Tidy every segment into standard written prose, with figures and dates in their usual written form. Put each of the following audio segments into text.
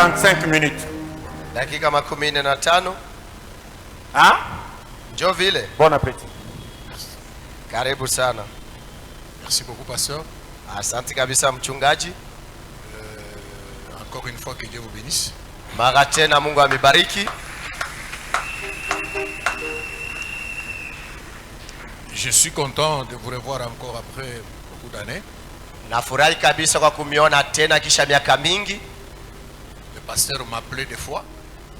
45 minutes. Dakika 45. Hein? Njoo vile. Bon appétit. Karibu sana. Merci beaucoup, pasteur. Asante kabisa mchungaji. Encore une fois, que Dieu vous bénisse. Mara tena Mungu amebariki. Je suis content de vous revoir encore après beaucoup d'années. Nafurahi kabisa kwa kumiona tena kisha miaka mingi. Le pasteur m'appelait des fois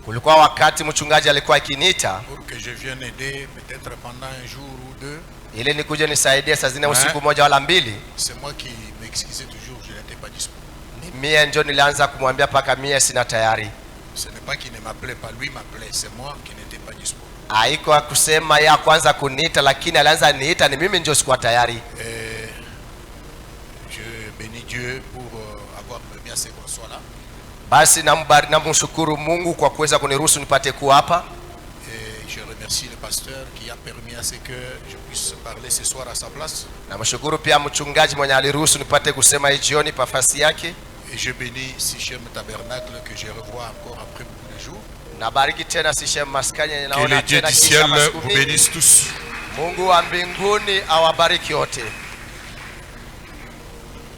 Kulikuwa wakati mchungaji alikuwa akiniita pour que je vienne aider peut-être pendant un jour ou deux. ili nikuje nisaidie saa zingine usiku moja wala mbili. C'est moi qui m'excusais toujours, je n'étais pas disponible. Mie ndio nilianza kumwambia paka mie sina tayari. Ce n'est pas qu'il ne m'appelait pas, lui m'appelait, c'est moi qui n'étais pas disponible. Haiko kusema ya kwanza kuniita, lakini alianza niita, ni mimi ndio sikuwa tayari. Et je bénis Dieu pour avoir permis à ce qu'on soit là. Basi namshukuru Mungu kwa kuweza kuniruhusu nipate kuwa hapa. Et je remercie le pasteur qui a permis à ce que je puisse parler ce soir à sa place. Namshukuru pia mchungaji mwenye aliruhusu nipate kusema hii jioni pa nafasi yake. Et je bénis Sichem Tabernacle que je revois encore après beaucoup de jours. Nabariki tena Sichem Maskani yenye Que naona les dieux tena du kisha ciel masiku vous mingi. bénissent tous. Mungu wa mbinguni awabariki wote.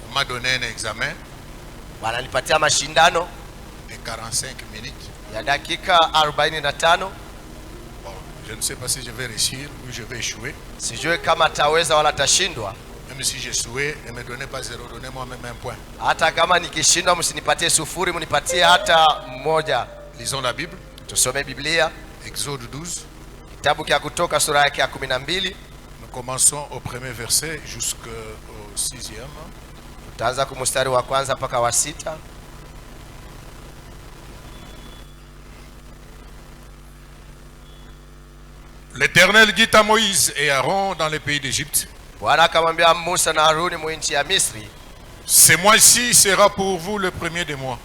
On m'a donné un examen Wananipatia mashindano de 45 minutes. ya dakika 45. Bon, je ne sais pas si je vais réussir ou je vais échouer. Sijui kama taweza wala tashindwa. Même si j'échouais, ne me donnez pas zéro, donnez-moi même un point. Hata kama nikishindwa msinipatie sufuri, mnipatie hata moja. Lisons la Bible. Tusome Biblia. Exode 12. Kitabu cha Kutoka sura yake ya 12. Nous commençons au premier verset jusqu'au 6e. Tutaanza kumstari wa kwanza mpaka wa 6. L'Éternel dit à Moïse et Aaron dans le pays d'Égypte: Bwana akamwambia Musa na Haruni mwinchi ya Misri, ce mois-ci sera pour vous le premier des mois.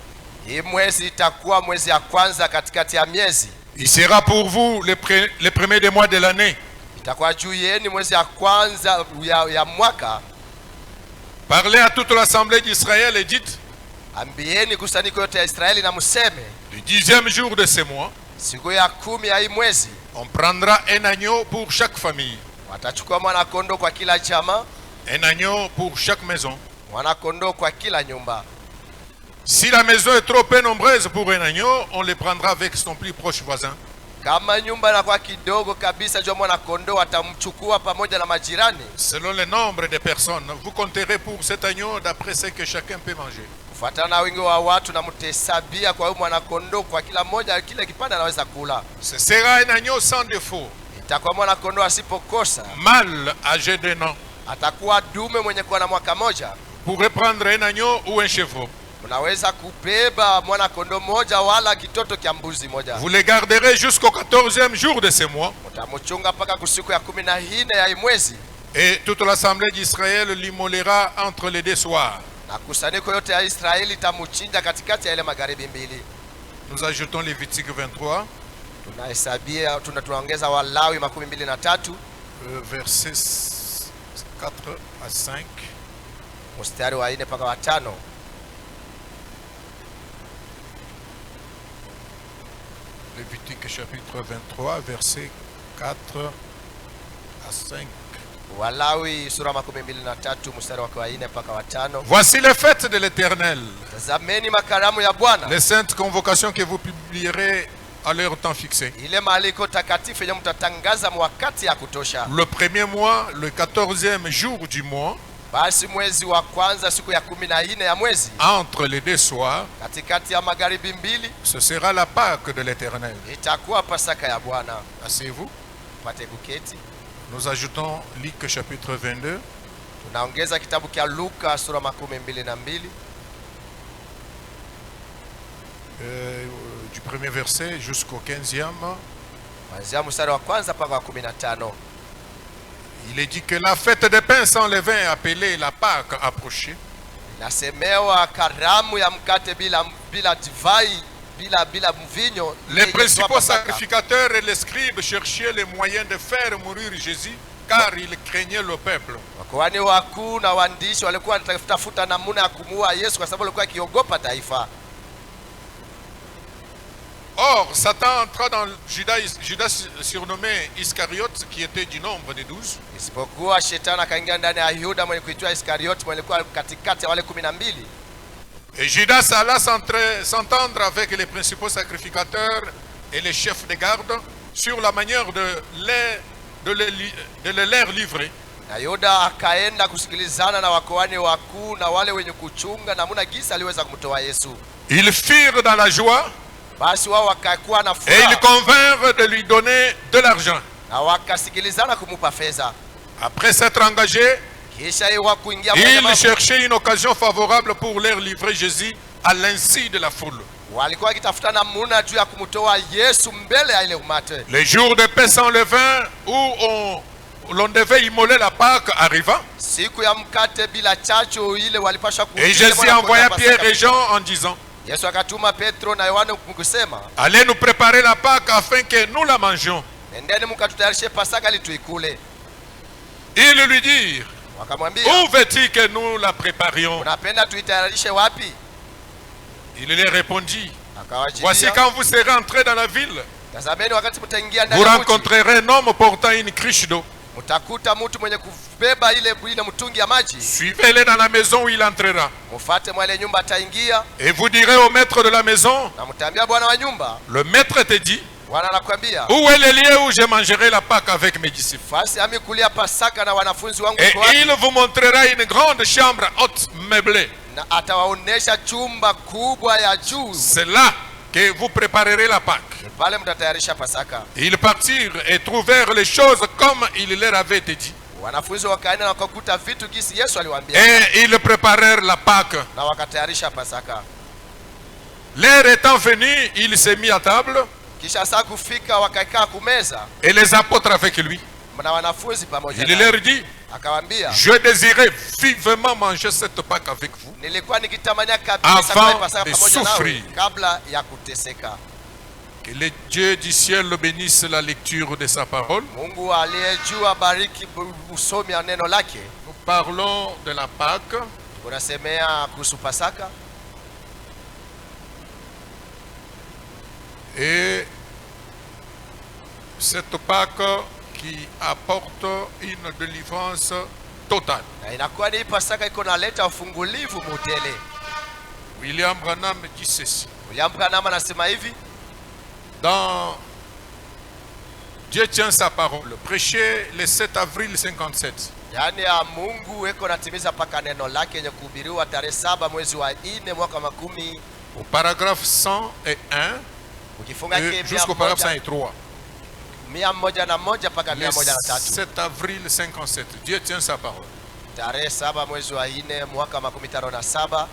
hii mwezi itakuwa mwezi ya kwanza katikati ya miezi. Il sera pour vous le premier des mois de l'année. Itakuwa juu yenu mwezi ya kwanza ya mwaka. Parlez à toute l'assemblée d'Israël et dites: Ambieni kusanyiko yote ya Israeli na museme, le 10e jour de ce mois, siku ya 10 ya hii mwezi on prendra un agneau pour chaque famille, watachukua mwana kondoo kwa kila chama, un agneau pour chaque maison. mwana kondoo kwa kila nyumba. Si la maison est trop peu nombreuse pour un agneau, on le prendra avec son plus proche voisin. Kama nyumba inakuwa kidogo kabisa, jua mwana kondoo watamchukua pamoja na majirani. Selon le nombre de personnes, vous compterez pour cet agneau d'après ce que chacun peut manger. Kufuatana na wingi wa watu na mtahesabia kwa huyu mwana kondoo kwa kila mmoja kile kipande anaweza kula. Ce sera un agneau sans défaut, Itakuwa mwana kondoo asipokosa. mâle âgé d'un an. Atakuwa dume mwenye kuwa na mwaka moja. Vous pourrez prendre un agneau ou un chevreau. Unaweza kubeba mwana kondoo moja wala kitoto kia mbuzi moja. Vous les garderez jusqu'au 14e jour de ce mois. Utamchunga mpaka kusiku ya 14 ya mwezi. Et toute l'assemblée d'Israël l'immolera entre les deux soirs. Na kusanyiko yote ya Israeli tamuchinja katikati ya ile magharibi mbili. Nous ajoutons Lévitique 23. Tunahesabia tunaongeza Walawi 23 Versets 4 à 5. mstari wa 4 mpaka wa 5. Lévitique chapitre 23, versets 4 à 5. Walawi sura 23 mstari wa 4 mpaka wa 5. Voici les fêtes de l'Éternel, Tazameni makaramu ya Bwana, les saintes convocations que vous publierez à leur temps fixé. ile maaliko takatifu yenye mtatangaza wakati ya kutosha. Le premier mois, le 14e jour du mois, Basi mwezi wa kwanza siku ya 14 ya mwezi, entre les deux soirs, katikati ya magharibi mbili, ce sera la Pâque de l'Éternel. itakuwa Pasaka ya Bwana. Asseyez-vous. Pate kuketi. Nous ajoutons Luc chapitre 22. Tunaongeza kitabu cha Luka sura 22 Du premier verset jusqu'au 15e. kuanzia mstari wa kwanza mpaka wa 15. Il est dit que la fête des pains sans levain, appelée la Pâque, approchait. Nasemewa karamu ya mkate bila divai bila mvinyo. Les principaux sacrificateurs et les scribes cherchaient les moyens de faire mourir Jésus, car ils craignaient le peuple. Wakuhani wakuu na waandishi walikuwa wanatafuta namna ya kumuua Yesu kwa sababu walikuwa wakiogopa taifa. Or, Satan entra dans Judas surnommé Iscariote, qui était du nombre des 12. Isipokuwa shetani akaingia ndani ya Yuda mwenye kuitwa Iskarioti mwenye kuwa katikati ya wale 12. Et Judas alla s'entendre avec les principaux sacrificateurs et les chefs de garde sur la manière de les livrer. Na Yuda akaenda kusikilizana na wakoani wakuu na wale wenye kuchunga namna gisa aliweza kumtoa Yesu. Ils firent dans la joie. Basi wao wakakuwa na Et furaha. ils convinrent de lui donner de l'argent. Na wakasikilizana kumupa fedha. Après s'être engagés, Kisha yeye kuingia ils cherchaient une occasion favorable pour leur livrer Jésus à l'insu de la foule. walikuwa wakitafuta namna juu ya kumtoa Yesu mbele ya ile umati. Les jours de paix sans levain où l'on devait immoler la Pâque arriva. Siku ya mkate bila chachu ile walipasha Et Jésus envoya Pierre et Jean en disant: Yesu akatuma Petro na Yohana kusema, allez nous préparer la Pâque afin que nous la mangions. nendeni mkatutayarishe Pasaka ili tuikule. Ils lui dirent: Wakamwambia, où veux-tu que nous la préparions? unapenda tuitayarishe wapi? Il leur répondit: Akawajibia, voici quand vous serez entrés dans la ville, tazameni wakati mtaingia vous ndani ya mji, rencontrerez un homme portant une cruche d'eau. mtakuta mtu mwenye kubeba ile mtungi ya maji. Suivez-le dans la maison où il entrera. Mfuate mwale nyumba ataingia, Et vous direz au maître de la maison: na mtaambia bwana wa nyumba, le maître te dit, Bwana anakuambia, où est le lieu où je mangerai la Pâque avec mes disciples? fasi ami kulia Pasaka na wanafunzi wangu Et kwa wapi? il vous montrera une grande chambre haute meublée. Na atawaonesha chumba kubwa ya juu. C'est là que vous préparerez la Pâque. Pale mtatayarisha Pasaka. Ils partirent et trouvèrent les choses comme il leur avait été dit. Wanafunzi wakaenda na wakakuta vitu gisi Yesu aliwaambia. Et ils préparèrent la Pâque. Na wakatayarisha Pasaka. L'heure étant venue, il s'est mis à table. Kisha saa kufika wakakaa kumeza Et les apôtres avec lui. na wanafunzi pamoja Il naye. leur dit: Akawaambia, je désirais vivement manger cette Pâque avec vous, nilikuwa nikitamania kabisa avant kula Pasaka de pamoja nawe souffrir. kabla ya kuteseka. Que le Dieu du ciel bénisse la lecture de sa parole. Mungu aliye juu abariki usomi wa neno lake. Nous parlons de la Pâque. Tunasemea kuhusu Pasaka. Et cette Pâque qui apporte une délivrance totale. Na inakuwa ni Pasaka iko naleta ufungulivu mutele. William Branham dit ceci. William Branham anasema hivi, Dans Dieu tient sa parole. Prêché le 7 avril 57. yaani ya Mungu eko natimiza paka neno lake yenye kuhubiriwa tarehe 7 mwezi wa 4 mwaka 10. Au paragraphe 101 Ukifunga jusqu'au paragraphe 103. 101 mpaka Le 103. 7 avril 57. Dieu tient sa parole. Tarehe 7 mwezi wa 4 mwaka 57.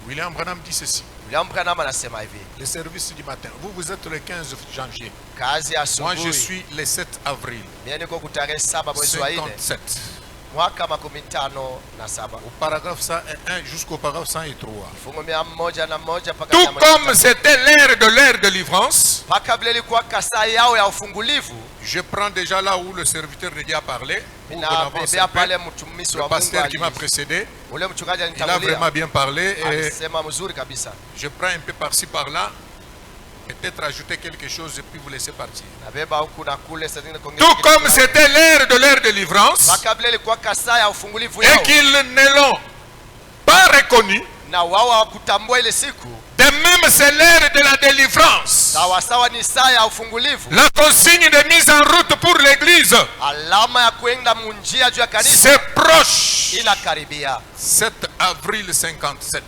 William Branham dit ceci. William Branham anasema hivi, Le service du matin. Vous êtes le 15 janvier. kazi ya Moi, je asubuhi. suis le 7 avril Mimi niko kutarehe 7 mwezi wa 4 57. mwaka 57. Au paragraphe 101 jusqu'au paragraphe 103. Kifungu 101 mpaka Tout comme 103. c'était l'ère de délivrance, Paka vile ilikuwa kasa yao ya ufungulivu. je prends déjà là où le serviteur de Dieu a parlé. Pour qu'on avance Ninabebea un peu. pale mtumishi Le wa pasteur Mungu qui m'a précédé, ule mchungaji il a alinitangulia. vraiment bien parlé. Et Alisema mzuri kabisa. je prends un peu par-ci par-là. Peut-être ajouter quelque chose et puis vous laisser partir. Nabeba huku na kule sasa zingine kuongeza. Tout comme c'était l'ère de délivrance, Paka vile ilikuwa kasa ya ufungulivu et yao. qu'ils ne l'ont pas reconnu, Na wao hawakutambua ile siku. de même c'est l'ère de la délivrance. Sawa sawa ni saa ya ufungulivu. La consigne de mise en route pour l'église, Alama ya kuenda munjia juu ya kanisa c'est proche. inakaribia. 7 avril 57.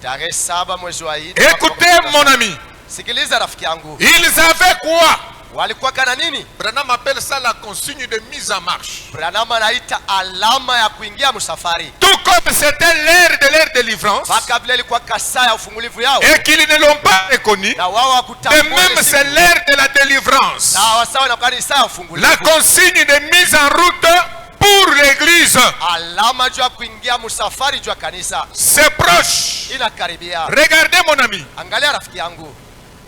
Tarehe 7 mwezi wa 4. Écoutez mon ami, Sikiliza rafiki yangu. ils avaient quoi? Walikuwa kana nini? Branham appelle ça la consigne de mise en marche. Branham anaita alama ya kuingia msafari. Tout comme c'était l'ère de délivrance, Paka vile ilikuwa kasa ya ufungulivu yao. et qu'ils ne l'ont pas reconnu, Na wao de hawakutambua ile même c'est siku. l'ère de la délivrance. Sawa sawa na kanisa ya ufungulivu. La consigne de mise en route pour l'église, Alama juu ya kuingia msafari juu ya kanisa c'est proche. inakaribia. Regardez mon ami, Angalia rafiki yangu.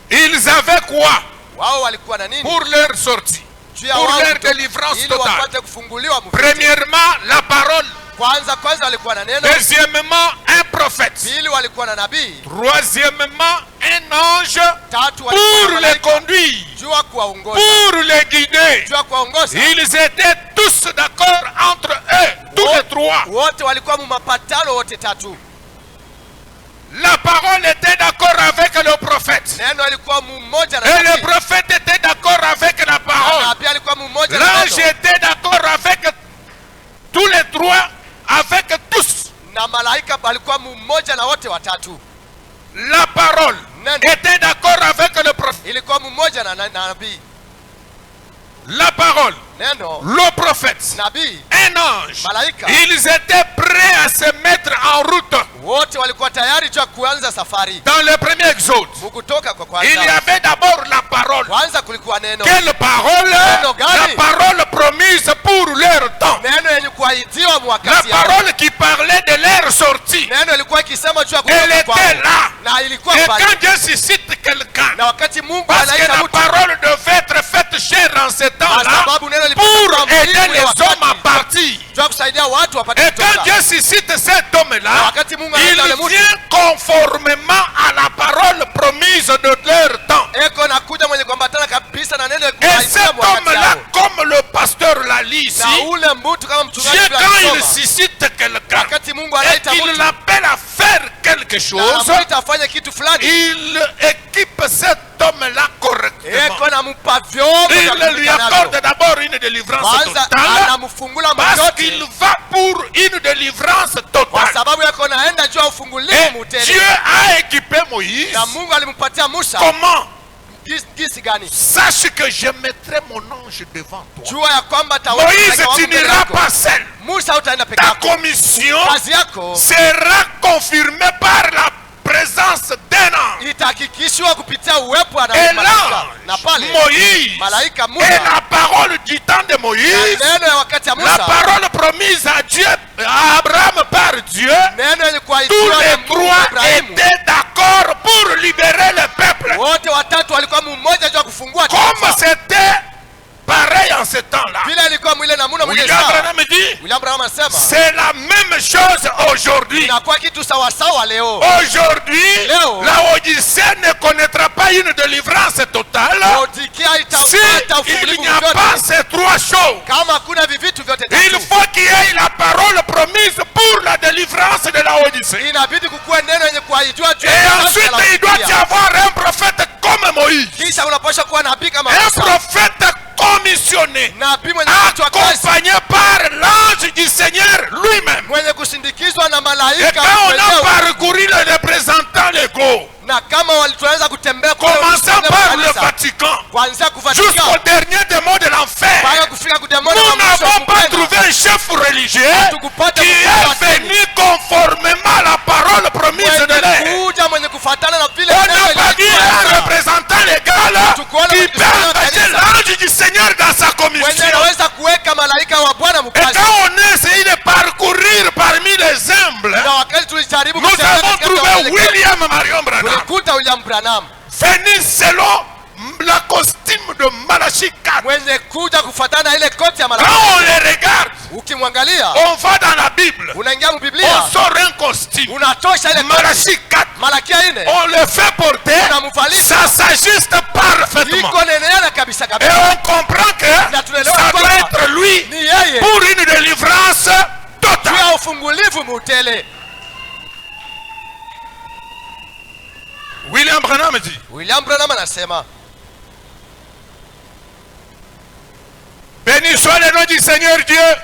ils avaient quoi Wao walikuwa na nini? pour leur sortie, Juu ya pour wao leur kuto- délivrance ili totale? wapate kufunguliwa mvute. Premièrement, la parole. Kwanza walikuwa na neno. Deuxièmement, un prophète. Pili walikuwa na nabii. Troisièmement, un ange watatu walikuwa pour na les malaika conduire, juu ya kuwaongoza, pour les guider. juu ya kuwaongoza. Ils étaient tous d'accord entre eux, tous les trois. Wote walikuwa mumapatano wote tatu. La parole était d'accord avec le prophète. Neno alikuwa mmoja na Et le nabii. prophète était d'accord avec la Na parole. nabii alikuwa mmoja na L'ange neno. était d'accord avec tous les trois, avec tous. Na malaika alikuwa mmoja na wote watatu. La parole Neno était d'accord avec le prophète. ilikuwa mmoja na nabii. La parole, Neno, le prophète, nabii, un ange. malaika, Ils étaient prêts à se mettre en route. wote walikuwa tayari juu ya kuanza safari. Dans le premier exode, Kutoka kwa il y kwanza, avait d'abord la parole. kwanza kulikuwa neno. Quelle parole? Neno gani? La parole promise pour leur temps. Neno yenye kuahidiwa La mwakati yao. parole qui parlait de leur sortie. Neno ilikuwa ikisema juu ya Elle kutoka était kwao. là. Na ilikuwa Et pale. quand Dieu suscite quelqu'un, Na wakati Mungu parce que anaita la mtu, parole devait être faite chère en ce kwa temps-là, sababu neno lilipaswa pour kuwa aider muhimu les ya hommes à wakati. partir. Juu ya kusaidia watu wapate Et quand kutoka. Dieu suscite cet Na homme-là, wakati Mungu anaita yule il mtu, vient conformément à la parole promise de leur temps. eko nakuja mwenye kuambatana kabisa na neno Et kuahidiwa cet mwakati homme-là, yao. comme le pasteur l'a dit ici, Na ule mtu kama mchungaji Dieu, vile quand il alisoma, suscite quelqu'un wakati Mungu et anaita qu'il mtu l'appelle à faire quelque na chose, anamuita afanye kitu fulani, il équipe cet homme-là correctement. eko nampa vyombo vya Il lui kutumika navyo. accorde d'abord une délivrance Kwanza totale anamfungula parce moyote qu'il va pour une délivrance kwa totale. sababu yako naenda juu ya ufungulivu Et mutele. Dieu a équipé Moïse. Na Mungu alimpatia Musa Comment? gisi gani? Sache que je mettrai mon ange devant toi. Jua ya kwamba Moïse, tu n'iras pas seul. Musa utaenda peke Ta yako. commission Kazi yako sera confirmée par la présence d'un ange. itahakikishwa kupitia uwepo wa Et malaika. Na l'ange, pale Moïse, malaika et Musa, la parole du temps de Moïse, neno ya wakati ya la Musa, parole promise à Dieu, à Abraham par Dieu, neno yenye tous kuahidiwa na les Mungu trois Ibrahimu, étaient d'accord pour libérer le peuple. wote watatu walikuwa mmoja juu ya kufungua Comme taifa. c'était pareil en ce temps-là. Vile ilikuwa mwile na muna mwile William sawa. Branham dit, William Branham anasema c'est la même chose aujourd'hui. inakuwa kitu sawa sawa leo. Aujourd'hui, Léo. la Odyssée ne connaîtra pas une délivrance totale Laodikia si itapata il ufungulivu n'y a pas vyote ces trois choses. kama hakuna vivitu vyote Il tatu. faut qu'il y ait la parole promise pour la délivrance de la Odyssée. Inabidi kukuwe neno yenye kuahidiwa juu Et ya kazi ensuite, ya il doit y Laodikia. avoir un prophète comme Moïse. Kisha unapaswa kuwa nabii kama Un Musa. prophète commissionné, Nabii mwenye kuitwa kazi, accompagné par l'ange du Seigneur lui-même. mwenye kusindikizwa na Et malaika quand on a mwenyewe. parcouru les représentants légaux, Na kama tunaweza kutembea kule commençant usiku par wa le kanisa, Vatican, kuanzia jusqu'au kuvatikana dernier démon de l'enfer, mpaka kufika kudemona nous wa mwisho n'avons pas kupenda. trouvé un chef religieux Hatukupata qui mkuu wa est venu conformément à la parole promise de mwenye l'air. kuja mwenye kufuatana na vile On neno n'a pas vu un lilivyoanza. représentant légal qui peut engager l'ange du Seigneur dans sa Mwenye commission. anaweza kuweka malaika wa Bwana Et mkazi. quand on a essayé de parcourir parmi les humbles, Na wakati tulijaribu nous kutembea avons katikati ya trouvé wale, William Marion Branham, tulikuta William Branham venu selon la costume de Malachie 4. mwenye kuja kufuatana na ile koti ya Quand malaika. on les regarde, Ukimwangalia on va dans la Bible, unaingia mu on Biblia, sort un costume. unatosha ile koti. Malachie 4, Malakia 4 on le fait porter, unamvalisha, ça s'ajuste parfaitement. iko neneana kabisa Et kabisa. on comprend que ça doit être lui Ni yeye pour une délivrance juu totale. ya ufungulivu mutele. William Branham dit, William Branham anasema béni soit le nom du Seigneur Dieu.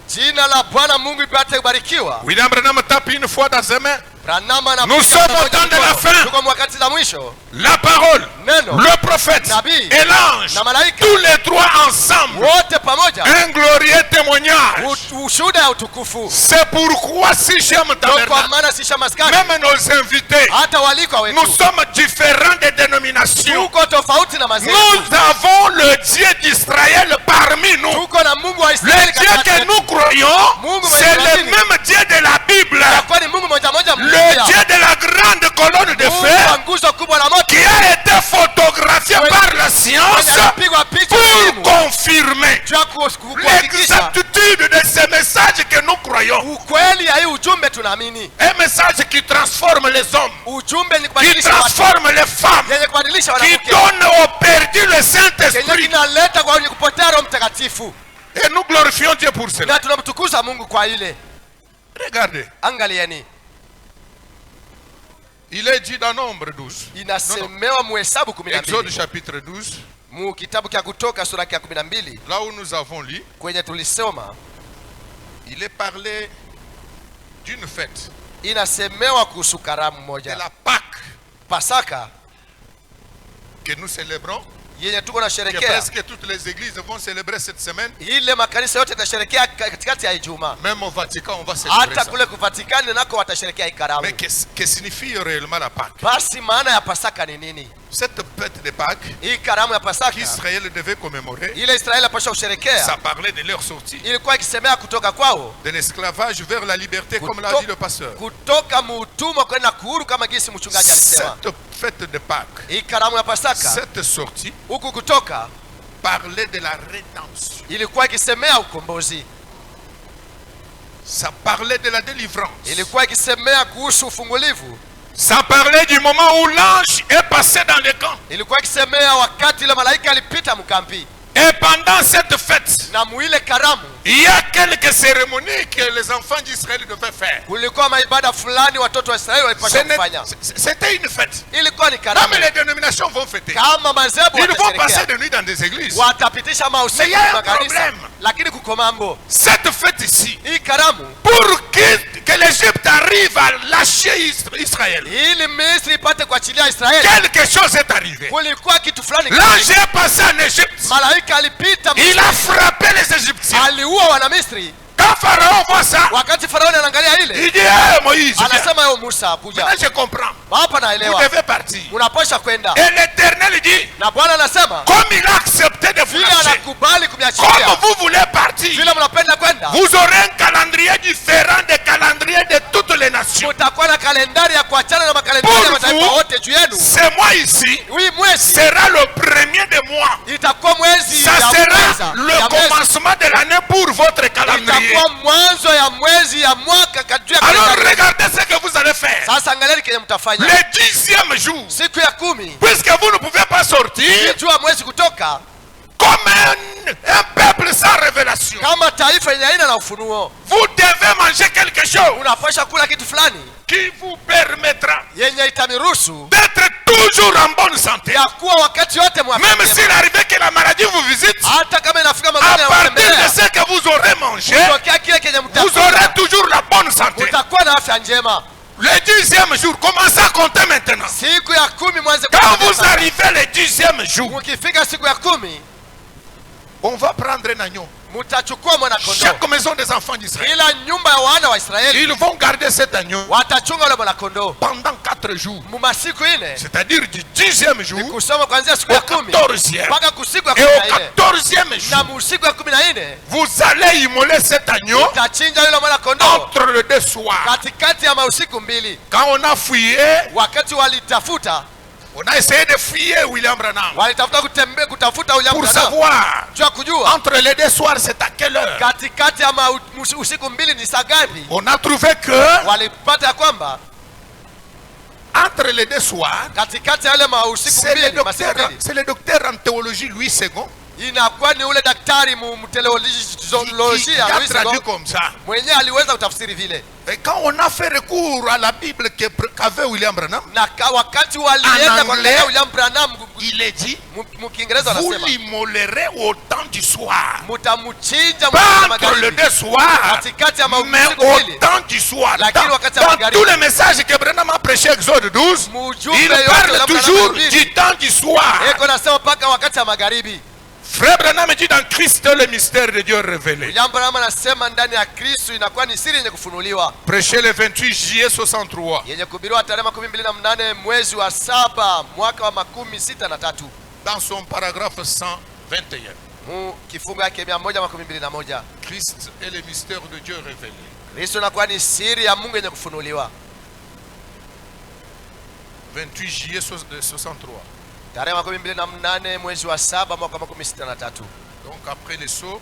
jina la Bwana Mungu ipate kubarikiwa. William Branham tape une fois dans ses mains. Branham ana Nous sommes au temps de la fin. tuko mwakati za mwisho. La parole, Neno, le prophète Nabii, et l'ange, na malaika tous les trois ensemble, wote pamoja, un glorieux témoignage. ushuhuda ya utukufu. C'est pourquoi si j'aime Ndio kwa tabernacle, maana sisha maskani, même nos invités, hata walikwa nous wetu sommes différents des dénominations. tuko tofauti na mazetu. Nous avons le Dieu d'Israël parmi nous. Tuko na Mungu wa Le Israeli Dieu katikati que yetu. nous croyons, Mungu c'est le mwenye même Dieu de la Bible. Kwa ni Mungu moja moja Le mmoja. Dieu de la grande colonne de Mungu fer wa nguzo kubwa la moto qui a été photographié par la science alipigwa picha pour simu confirmer juu ya kuhakikisha l'exactitude de ce message que nous croyons. ukweli ya hii ujumbe tunaamini. Un message qui transforme transforme les hommes, ujumbe ni qui kubadilisha watu, transforme les femmes, yenye kubadilisha qui wanawake, donne au perdu le yenye Saint-Esprit. kinaleta kwa wenye kupotea Roho Mtakatifu, Et nous glorifions Dieu pour cela. na tunamtukuza Mungu kwa ile. Regardez, Angalieni, il est dit dans Nombre 12, inasemewa Muhesabu Exode 12, chapitre 12, mu kitabu cha Kutoka sura ya 12, là où nous avons lu, kwenye tulisoma, il est parlé d'une fête, inasemewa kuhusu karamu de moja, la Pâque Pasaka, que nous célébrons, yenye tuko na que sherekea. presque toutes les églises vont célébrer cette semaine. Ile makanisa yote yatasherekea katikati ya Ijumaa, Même au Vatican, on va célébrer hata ça. kule kuvatikani nako watasherekea hii karamu. Mais que signifie réellement la Pâque? Basi maana ya Pasaka ni nini? Cette fête de Pâques Hii karamu ya Pasaka qu'Israël devait commémorer, ile Israeli apasha ça kusherekea parlait de leur sortie ilikuwa ikisemea kutoka kwao, de l'esclavage vers la liberté, comme l'a dit le pasteur. kutoka muutumwa kwenda kuhuru, kama gisi mchungaji alisema. Cette fête de Pâques, Hii karamu ya Pasaka cette sortie huku kutoka parlait de la rédemption. ilikuwa ikisemea ukombozi, Ça parlait de la délivrance. ilikuwa ikisemea kuhusu ufungulivu, Ça parlait du moment où l'ange est passé dans les camps. ilikuwa ikisemea wakati ile malaika alipita mkampi. Et pendant cette fête, Na muile karamu il y a quelques cérémonies que les enfants d'Israël devaient faire. kulikuwa maibada fulani watoto wa Israeli walipaswa kufanya. C'était une fête. Ilikuwa ni karamu, Même les dénominations vont fêter. kama madhehebu Ils vont passer watasherekea, de nuit dans des églises. watapitisha Mais il mausiku y a un makanisa, problème. lakini kuko mambo. Cette fête ici, Hii karamu pour que l'Égypte arrive à lâcher Israël, ili Misri ipate kuachilia Israeli, quelque chose est arrivé. kulikuwa kitu fulani. L'ange est passé en Égypte. Malaika alipita, Il a frappé les Égyptiens. aliua wana Misri. Quand Pharaon voit ça, Wakati Faraoni anaangalia ile, il dit: hey, Moïse, viens. anasema yo Musa, kuja Maintenant je comprends. hapa, Vous naelewa devez partir. unapasha kwenda. Et l'Éternel dit: Na Bwana anasema comme il a accepté de vous vile lâcher, anakubali comme kumwachilia, vous voulez partir, vile mnapenda kwenda, vous aurez un calendrier différent des calendriers de toutes les nations. mutakuwa na kalendari ya kuachana na makalendari Pour ya mataifa vous, wote juu yenu. Ce mois ici Hii mwezi sera le premier des mois. itakuwa mwezi Ça ya sera kwanza le ya mwezi, commencement de l'année pour votre calendrier. itakuwa mwanzo ya mwezi ya mwaka kajua Alors kalendari. regardez ce que vous allez faire. Sasa angalieni kenye mtafanya Le 10e jour, siku ya 10, puisque vous ne pouvez pas sortir jua mwezi kutoka comme un peuple sans révélation, kama taifa yenye haina na ufunuo, vous devez manger quelque chose unapasha kula kitu fulani qui vous permettra yenye itamiruhusu d'être toujours en bonne santé. ya kuwa wakati wote mwafya Même njema. s'il arrive que la maladie vous visite, Hata kama inafika à magonjwa partir de yanatembelea, ce que vous aurez mangé, kutokea kile kenye vous aurez mtakula, toujours la bonne santé. mtakuwa na afya njema. Le 10e jour, commencez à compter maintenant. Siku ya 10 mwanze Quand kuangalia vous sasa. arrivez le 10e jour, Mkifika siku ya 10 on va prendre un agneau. mtachukua mwana kondoo. Chaque maison des enfants d'Israël, Kila nyumba ya wana wa Israeli ils vont garder cet agneau watachunga ule mwana kondoo pendant 4 jours. mumasiku ine, C'est-à-dire du 10e jour kusoma kuanzia siku au ya 10 14e. mpaka kusiku ya Et au 14, 14e na jour, musiku ya 14 vous allez immoler cet agneau utachinja yule mwana kondoo entre les deux soirs. katikati ya mausiku mbili. Quand on a fouillé, Wakati walitafuta on a essayé de fouiller William Branham walitafuta kutafuta William pour Branham, savoir jua kujua entre les deux soirs c'est à quelle heure. katikati ya usiku mbili ni saa gapi. On a trouvé que Walipata ya kwamba entre les deux soirs, katikati ya yale usiku c'est mbili masiku mbili c'est le docteur en théologie Louis II inakuwa ni ule daktari qui mteolojia a traduit comme ça. mwenyewe aliweza kutafsiri vile. Et quand on a fait recours à la Bible qu'avait William Branham, Na wakati walienda En kwa anglais, William Branham, il est dit: Mkiingereza vous anasema l'immolerez au temps du soir. mutamuchinja Pas mwana entre les magharibi, deux soirs, katikati ya mais mausiku au mbili. temps du soir. Lakini wakati ya Dans magharibi. tous les messages que Branham a prêché Exode 12, Mujumbe il yote parle ya toujours Branham du temps du soir. Eko nasema mpaka wakati ya magharibi. Frère Branham dit dans Christ le mystère de Dieu révélé. William Branham anasema ndani ya Kristo inakuwa ni siri yenye kufunuliwa, Prêché le 28 juillet 63 yenye kuhubiriwa tarehe 28 mwezi wa 7 mwaka wa 63 dans son paragraphe 121. mu kifungu yake 121. Christ est le mystère de Dieu révélé. Kristo inakuwa ni siri ya Mungu yenye kufunuliwa. 28 juillet 63. Tarehe 28 mwezi wa 7 mwaka wa 63. Donc après les sauts,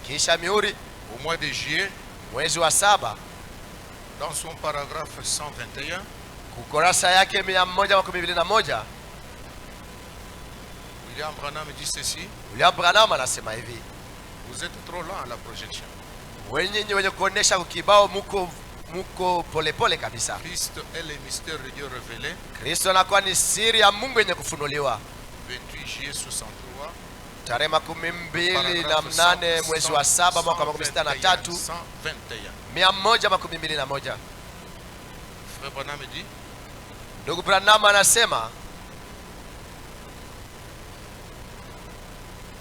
Kisha mihuri au mois de juillet, mwezi wa 7 dans son paragraphe 121, ukurasa yake 121. William Branham dit ceci. William Branham anasema hivi, Vous êtes trop lent à la projection. wenye kuonesha kibao muko polepole kabisa. Christ est le mystère de Dieu révélé. Kristo anakuwa ni siri ya Mungu yenye kufunuliwa. 28 juillet 63. Tarehe 28 mwezi wa 7 mwaka 1963, 121. Frère Branham dit, Ndugu Branham anasema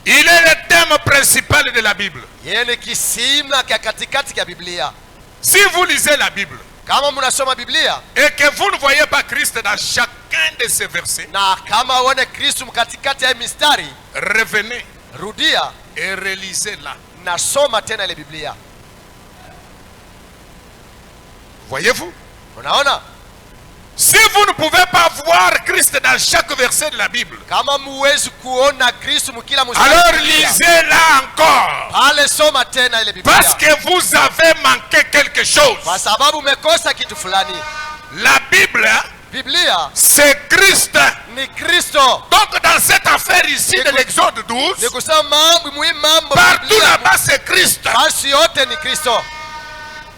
il est le thème principal de la Bible. yeye ni kisima kia katikati ya Biblia. Si vous lisez la Bible Kama mnasoma Biblia et que vous ne voyez pas Christ dans chacun de ces versets, na kama uone Kristo mkatikati ya mistari, revenez rudia et relisez-la. na soma tena ile Biblia. Voyez-vous? Unaona? Si vous ne pouvez pas voir Christ dans chaque verset de la Bible, Kama muwezi kuona Kristo mkila mstari, alors lisez-la encore. pale soma tena ile Biblia. Parce que vous avez manqué quelque chose. Kwa sababu umekosa kitu fulani. La Bible, Biblia c'est Christ. ni Kristo. Donc dans cette affaire ici de l'Exode 12, Ni kusema mambo muhimu, mambo partout Biblia, là-bas c'est Christ. basi yote ni Kristo.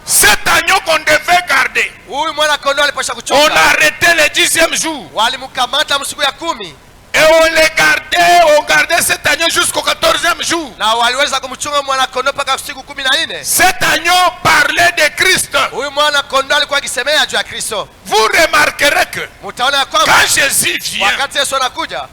Cet agneau qu'on devait garder, Huyu mwana kondoo alipasha on kuchunga. l'a arrêté le 10e jour. Walimkamata msiku ya 10 Et on gardait cet agneau jusqu'au 14e jour. na waliweza kumchunga mwana kondoo mpaka siku 14. Cet agneau parlait de Christ. Huyu mwana kondoo alikuwa akisemea juu ya Kristo. Vous remarquerez que Mtaona ya kwamba quand Jésus vient, wakati Yesu anakuja,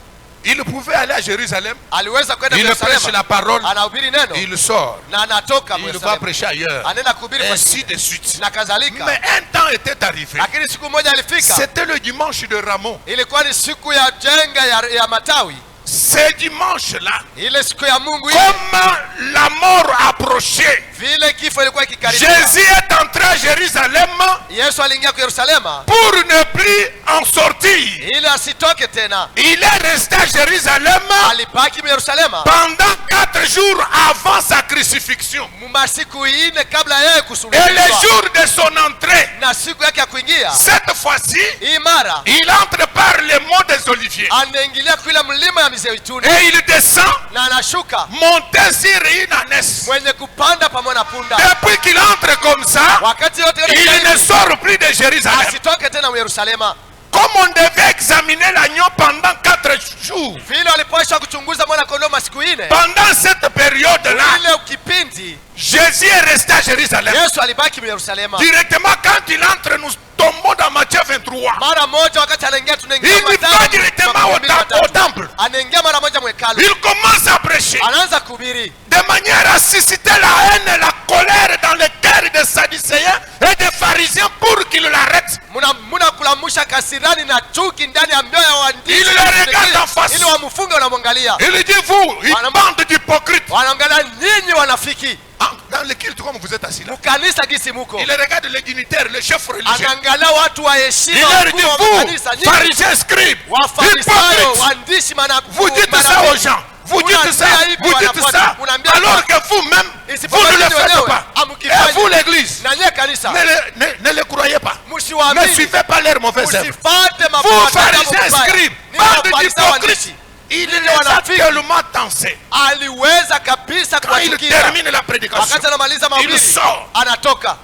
il pouvait aller à Jérusalem, aliweza kwenda il prêche la Yerusalemu, parole, anahubiri neno il sort, na anatoka il va Yerusalemu, prêcher ailleurs, anaenda kuhubiri kwa ainsi shida de suite. na kadhalika. Mais un temps était arrivé, Lakini siku moja alifika, c'était le dimanche de Ramon. ilikuwa ni siku ya jenga ya matawi. Ce dimanche-là, Ile siku ya Mungu ile, comment la mort approchait, vile kifo ilikuwa ikikaribia, Jésus est entré à Jérusalem Yesu aliingia kwa Yerusalemu pour ne plus en sortir. ili asitoke tena. Il est resté à Jérusalem Alibaki Yerusalemu pendant 4 jours avant sa crucifixion. masiku 4 kabla yeye Et le kusulubiwa, jour de son entrée, na siku yake ya kuingia cette fois-ci, hii mara il entre par le mont des Oliviers. anaingilia kwa ile mlima ya mizeituni Et il descend, na anashuka monté sur une ânesse. mwenye kupanda pamoja na punda. Depuis qu'il entre comme ça, Wakati yote il ne sort plus de Jérusalem. asitoke tena Yerusalemu. Comme on devait examiner l'agneau pendant 4 jours, Vile walipaswa kuchunguza mwana kondoo masiku 4, pendant cette période-là, ile kipindi Jésus est resté à Jérusalem. Yesu alibaki Yerusalemu. Directement, quand il entre, nous tombons dans Matthieu 23. Mara moja wakati anaingia, tunaingia Il va directement au temple. anaingia mara moja mwekalu, Il commence à prêcher anaanza kuhubiri de manière à susciter la haine et la colère dans les cœurs des Sadducéens et des pharisiens pour qu'ils l'arrêtent. muna kulamusha kasirani na chuki ndani ya mioyo ya waandishi Il le regarde en face. ili wamfunge. Wanamwangalia, Il dit, vous, une bande d'hypocrites. wanaangalia nyinyi wanafiki. Dans le culte comme vous êtes assis là. Kanisa gisi muko, Il regarde les dignitaires, les chefs religieux. anaangalia watu wa Il heshima, leur dit, wakuu wa vous, kanisa, nyinyi pharisiens, scribes, Wafarisayo, hypocrites, waandishi, vous dites ça aux gens. Vous dites ça, alors que vous-même, vous ne le faites pas. Et vous, l'église, na nyie kanisa ne les croyez pas. Ne msiwaamini, suivez pas leurs mauvaises œuvres. msifate Vous, mafuata yao pharisiens, mabaya. scribes, Ni bande Wafarisayo, d'hypocrites, waandishi. il les a tellement tensés. Aliweza kabisa Quand il kuwachukiza. termine la prédication, Wakati anamaliza il mahubiri, sort. anatoka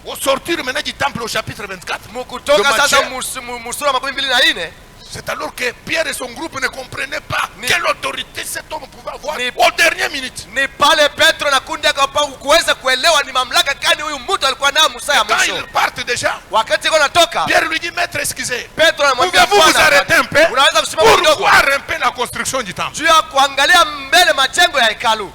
Au sortir maintenant du temple au chapitre 24, mkutoka de sasa Matthieu. musura 24, c'est alors que Pierre et son groupe ne comprenaient pas quelle autorité cet homme pouvait avoir Ni- aux dernières minutes. ni pale Petro na kundi yake kuweza kuelewa ni mamlaka gani huyu mtu alikuwa nayo Musa ya Quand mwisho. ils partent déjà, Wakati iko natoka, Pierre lui dit, maître, excusez, Petro anamwambia pouvez-vous vous arrêter un peu unaweza kusimama pour kidogo voir un peu la construction du temple? juu ya kuangalia mbele majengo ya hekalu.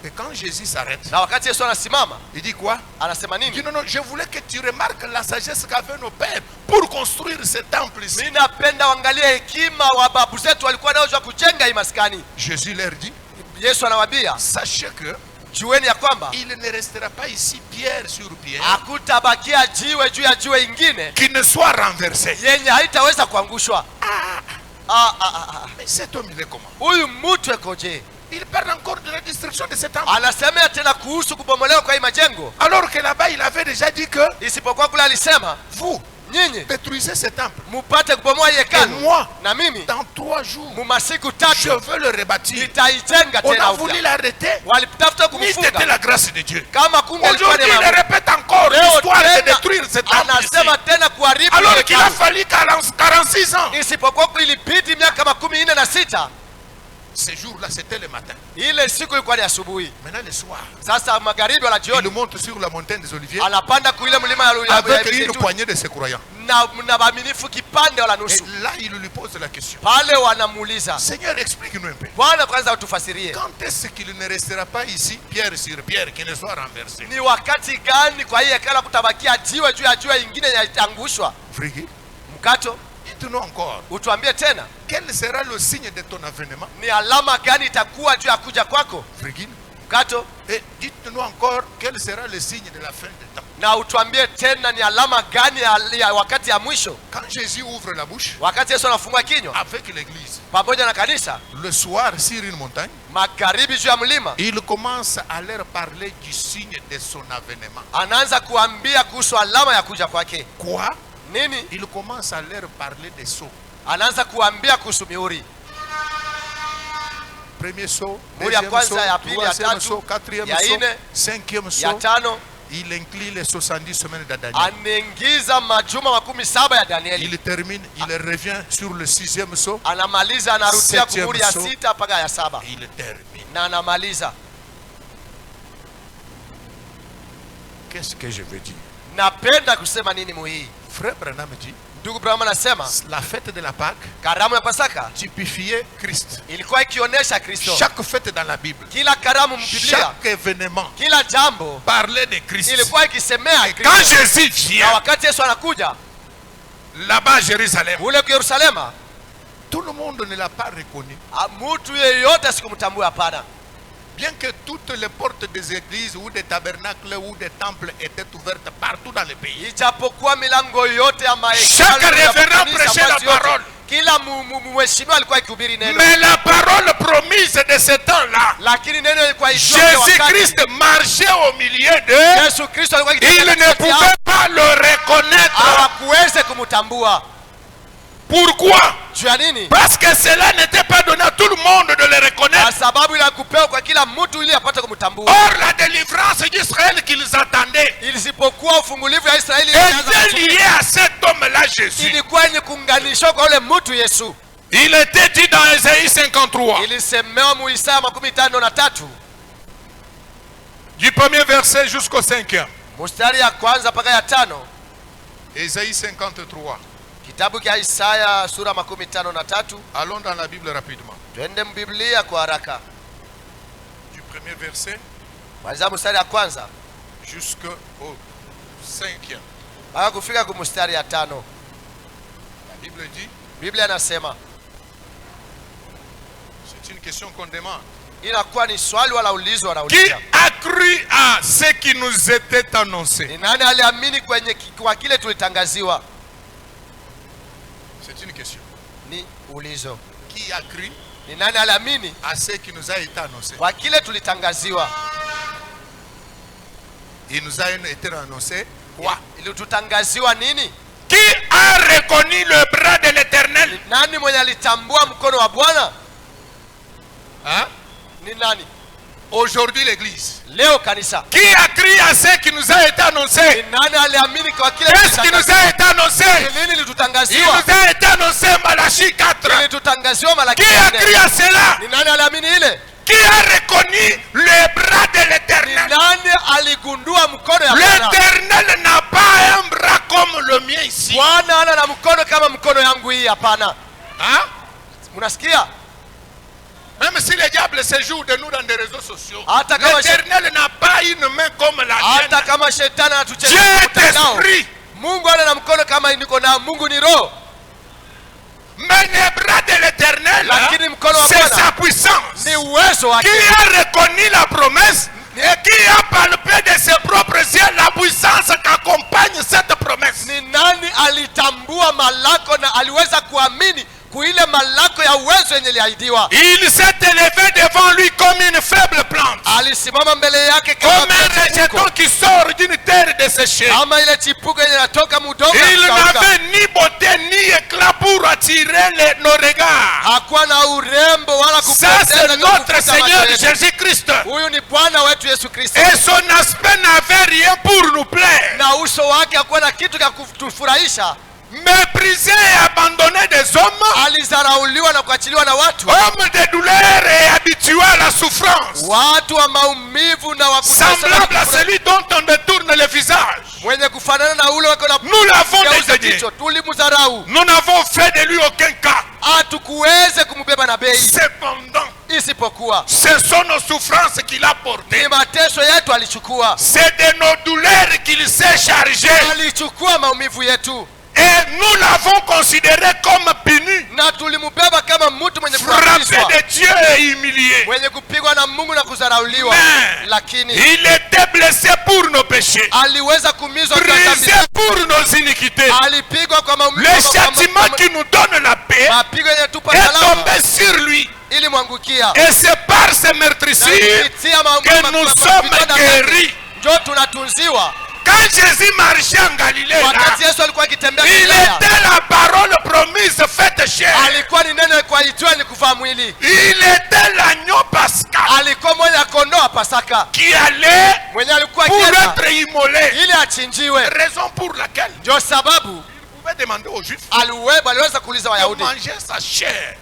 Et quand Jésus s'arrête, Na wakati Yesu anasimama, il dit quoi? anasema Il dit, nini? non, non, je voulais que tu remarques la sagesse qu'avaient nos pères pour construire ce temple ici. Mimi napenda uangalie hekima wa babu zetu walikuwa nayo juu ya kujenga hii maskani. Jésus leur dit, Yesu anawaambia, sachez que jueni ya kwamba il ne restera pas ici pierre sur pierre hakutabakia jiwe juu ya jiwe ingine qui ne soit renversé. yenye haitaweza kuangushwa. Mais cet homme, il est comment? Huyu mtu ekoje? Il parle encore de la destruction de ce temple. Anasemea tena kuhusu kubomolewa kwa hii majengo, Alors que là-bas, il avait déjà dit que isipokuwa kule alisema vous, nyinyi détruisez ce temple. mupate kubomoa Et hekalu, moi, na mimi dans 3 jours, mumasiku je tatu veux le rebâtir. nitaijenga On tena a voulu upya. l'arrêter. Walitafuta Mais c'était kumfunga la grâce de Dieu. kama kumbe alikuwa ni Aujourd'hui, il Mungu. répète encore Leo l'histoire de tena détruire ce temple anasema ici. tena kuharibu Alors qu'il a hekalu. fallu 46 ans. Isipokuwa ilibidi miaka 46. Ce jour-là, c'était le matin. Ile siku ilikuwa ni asubuhi. Maintenant, le soir, Sasa magharibi wala il jioni monte sur la montagne des Oliviers anapanda kuile mlima ya avec une Mizeituni. poignée de ses croyants. na waaminifu kipande wala Et nusu. là, il lui pose la question. Pale wanamuuliza, Seigneur, explique-nous un peu. Bwana kwanza utufasirie, Quand est-ce qu'il ne restera pas ici, pierre sur pierre, qui ne soit renversé? ni wakati gani kwa hii hekala kutabakia jiwe juu ya jiwe ingine yaangushwa? Frigide, Mkato, dites-nous encore, utuambie tena, quel sera le signe de ton avènement? ni alama gani itakuwa juu ya kuja kwako? Frigide, Mkato, et dites-nous encore, quel sera le signe de la fin des temps? na utuambie tena ni alama gani ya wakati ya mwisho? Quand Jésus ouvre la bouche Wakati Yesu anafungua kinywa avec l'église, pamoja na kanisa le soir sur une montagne, magharibi juu ya mlima, il commence à leur parler du signe de son avènement. anaanza kuambia kuhusu alama ya kuja kwake. Quoi? Nini? Il commence à leur parler des sceaux. Anaanza kuambia kuhusu mihuri. Premier saut, Mihuri ya deuxième kwanza, saut, ya pili, ya troisième tatu, saut, quatrième ya saut, nne, cinquième ya saut. tano Il inclut les 70 semaines de Daniel. anaingiza majuma 17 ya Danieli. Il termine, il revient sur le 6e saut. Anamaliza, anarudia Septième kumuri ya saut. 6 mpaka ya 7 Il termine. na anamaliza. Qu'est-ce que je veux dire? Napenda kusema nini muhii? Frère Branham dit, Ndugu Branham anasema la fête de la Pâque karamu ya Pasaka typifiait Christ. ilikuwa ikionyesha Kristo. Chaque fête dans la Bible, Kila karamu mbiblia, chaque événement kila jambo parlait de Christ. ilikuwa ikisemea Quand Kristo. Jésus Na vient wakati Yesu anakuja là-bas à Jérusalem, ule kwa Yerusalema, tout le monde ne l'a pas reconnu. mtu yeyote sikumtambua, hapana. Bien que toutes les portes des églises ou des tabernacles ou des temples étaient ouvertes partout dans le pays. Ijapokuwa milango yote ya Chaque mahekalu ya révérend kanisa, prêchait la basi yote, parole. kila mheshimiwa alikuwa akihubiri neno, Mais la parole promise de ce temps-là, lakini neno ilikuwa ikiwa wakati Jésus-Christ marchait au milieu d'eux. Yesu Kristo alikuwa Il akitembea ne katikati yao, pouvait pas le reconnaître. hawakuweza kumtambua. Pourquoi? Juu ya nini? Parce que cela n'était pas donné à tout le monde de le reconnaître. Kwa sababu ile kupewa kwa kila mtu ili apate kumtambua. Or, la délivrance d'Israël qu'ils attendaient Ilisipokuwa ufungulivu ya Israeli ilianza était kusubiri, liée à cet homme-là, Jésus. ilikuwa ni kuunganishwa kwa ule mtu Yesu. Il était dit dans Ésaïe 53, Ilisemewa mu Isaya 53 du premier verset jusqu'au 5e. mstari ya kwanza mpaka ya 5. Ésaïe 53. Kitabu cha Isaya sura 53. Allons dans la Bible rapidement. Twende mbiblia kwa haraka. Du premier verset Kwanza mstari ya kwanza jusqu'au 5e. mpaka kufika kwa mstari ya 5. La Bible dit, Biblia inasema, c'est une question qu'on demande. inakuwa ni swali wala ulizo Qui wanauliza. a cru à ce qui nous était annoncé? Ni nani aliamini kwa kile tulitangaziwa? C'est une question. Ni ulizo. Qui a cru Ni nani aliamini à ce qui nous a été annoncé? kwa kile tulitangaziwa? Il nous a été annoncé quoi? Ilitutangaziwa nini? Qui a reconnu le bras de l'Éternel? Nani mwenye alitambua mkono wa Bwana? Hein? Ni nani? Aujourd'hui l'église. Leo kanisa. Qui a cru à ce qui nous a été Ni annoncé? nani aliamini kwa kile Qu'est-ce qui nous a été annoncé? Ni nini Il ilitutangaziwa? nous a été annoncé Malachie 4. Ilitutangaziwa Malaki Qui a cru 4. à cela? Ni nani aliamini ile? Qui a reconnu le bras de Ni l'Éternel? nani aligundua mkono ya Bwana? L'Éternel n'a pas un bras comme le mien ici. Bwana hana na mkono kama mkono yangu hii, hapana. Hein? Mnasikia? Même si le diable se joue de nous dans des réseaux sociaux, Hata kama l'Éternel n'a pas une main comme la hata mienne. kama shetani Dieu anatuchezea est mtandao, esprit. Mungu hana na mkono kama niko na Mungu ni roho. Mais le bras de l'Éternel, Lakini mkono wa c'est Bwana sa puissance. ni uwezo Qui wake. a reconnu la promesse et qui a palpé de ses propres yeux la puissance qu'accompagne cette promesse. Ni nani alitambua malako na aliweza kuamini kuile malako ya uwezo yenye iliahidiwa. Il s'est élevé devant lui comme une faible plante, Alisimama mbele yake comme kama un vile rejeton chipuko, qui sort d'une terre desséchée. ama ile chipuko yenye inatoka mudongo Il na kukauka. n'avait ni beauté ni éclat pour attirer nos regards. Hakuwa na urembo wala Ça, kupendeza c'est na notre kuvuta Seigneur macho yetu. Jésus-Christ. Huyu ni Bwana wetu Yesu Kristo, Et son aspect n'avait rien pour nous plaire. na uso wake hakuwa na kitu cha kutufurahisha. Méprisé et abandonné des hommes, Alizarauliwa na kuachiliwa na watu, homme de douleur et habitué à la souffrance, watu wa maumivu na wa kuteseka na semblable à kufurahi- celui dont on détourne le visage. mwenye kufanana na ule wako na Nous l'avons geuza désigné. kichwa. Tulimdharau, Nous n'avons fait de lui aucun cas. hatukuweze kumbeba na bei, Cependant, isipokuwa ce sont nos souffrances qu'il a portées. ni mateso yetu alichukua, C'est de nos douleurs qu'il s'est chargé. alichukua maumivu yetu, Et nous l'avons considéré comme puni, na tulimbeba kama mtu mwenye frappé kuangamizwa, de Dieu et humilié. mwenye kupigwa na Mungu na kudharauliwa, Mais lakini il était blessé pour nos péchés, aliweza kumizwa kwa dhambi brisé zetu. pour nos iniquités. Alipigwa kwa maumivu, Le châtiment qui nous donne la paix mapigo yenye tupa est salama tombé sur lui. ili mwangukia, Et c'est par ces meurtrissures kupitia que nous sommes guéris. ndio tunatunziwa. Quand Jésus marchait en Galilée, là, Wakati Yesu alikuwa akitembea il Galilaya, était la parole promise faite chair. alikuwa ni neno kwa itwa ni kuvaa mwili, Il était l'agneau pascal alikuwa mwenye kondoo wa Pasaka qui allait mwenye alikuwa pour akienda être immolé. ili achinjiwe. Raison pour laquelle Ndio sababu il pouvait demander aux Juifs aliweza kuuliza de Wayahudi manger sa chair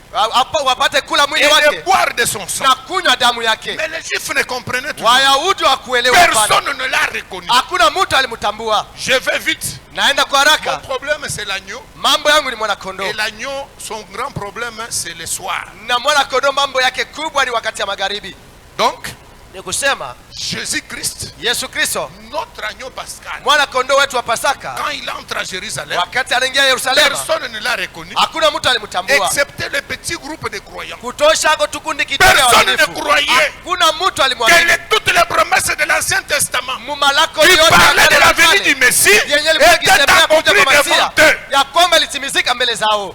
wapate kula mwili et de wake boire de son sang. na kunywa damu yake. Mais les Juifs ne comprenaient tout. Wayahudi hawakuelewa, hapana. Personne ne l'a reconnu. Hakuna mtu alimtambua. Je vais vite. Naenda kwa Mon haraka, problème, c'est l'agneau. mambo yangu ni mwana kondoo, Et l'agneau, son grand problème, c'est le soir. na mwana kondoo mambo yake kubwa ni wakati ya magharibi. Donc, Ni kusema Jésus-Christ, Yesu Kristo notre agneau pascal, mwana kondoo wetu wa Pasaka, quand il entre à Jérusalem, wakati anaingia Yerusalema personne ne l'a reconnu, hakuna mtu alimtambua excepté le petit groupe de croyants. kutosha ako tukundi kidogo ya Personne ne waaminifu. croyait Hakuna mtu que alimwamini. toutes les promesses de l'Ancien Testament Mumalako qui yote parlaient de la ya venue kale du Messie yenye ilikuwa étaient ikisemea kuja accomplies kwa Masia devant eux. ya kwamba ilitimizika mbele zao,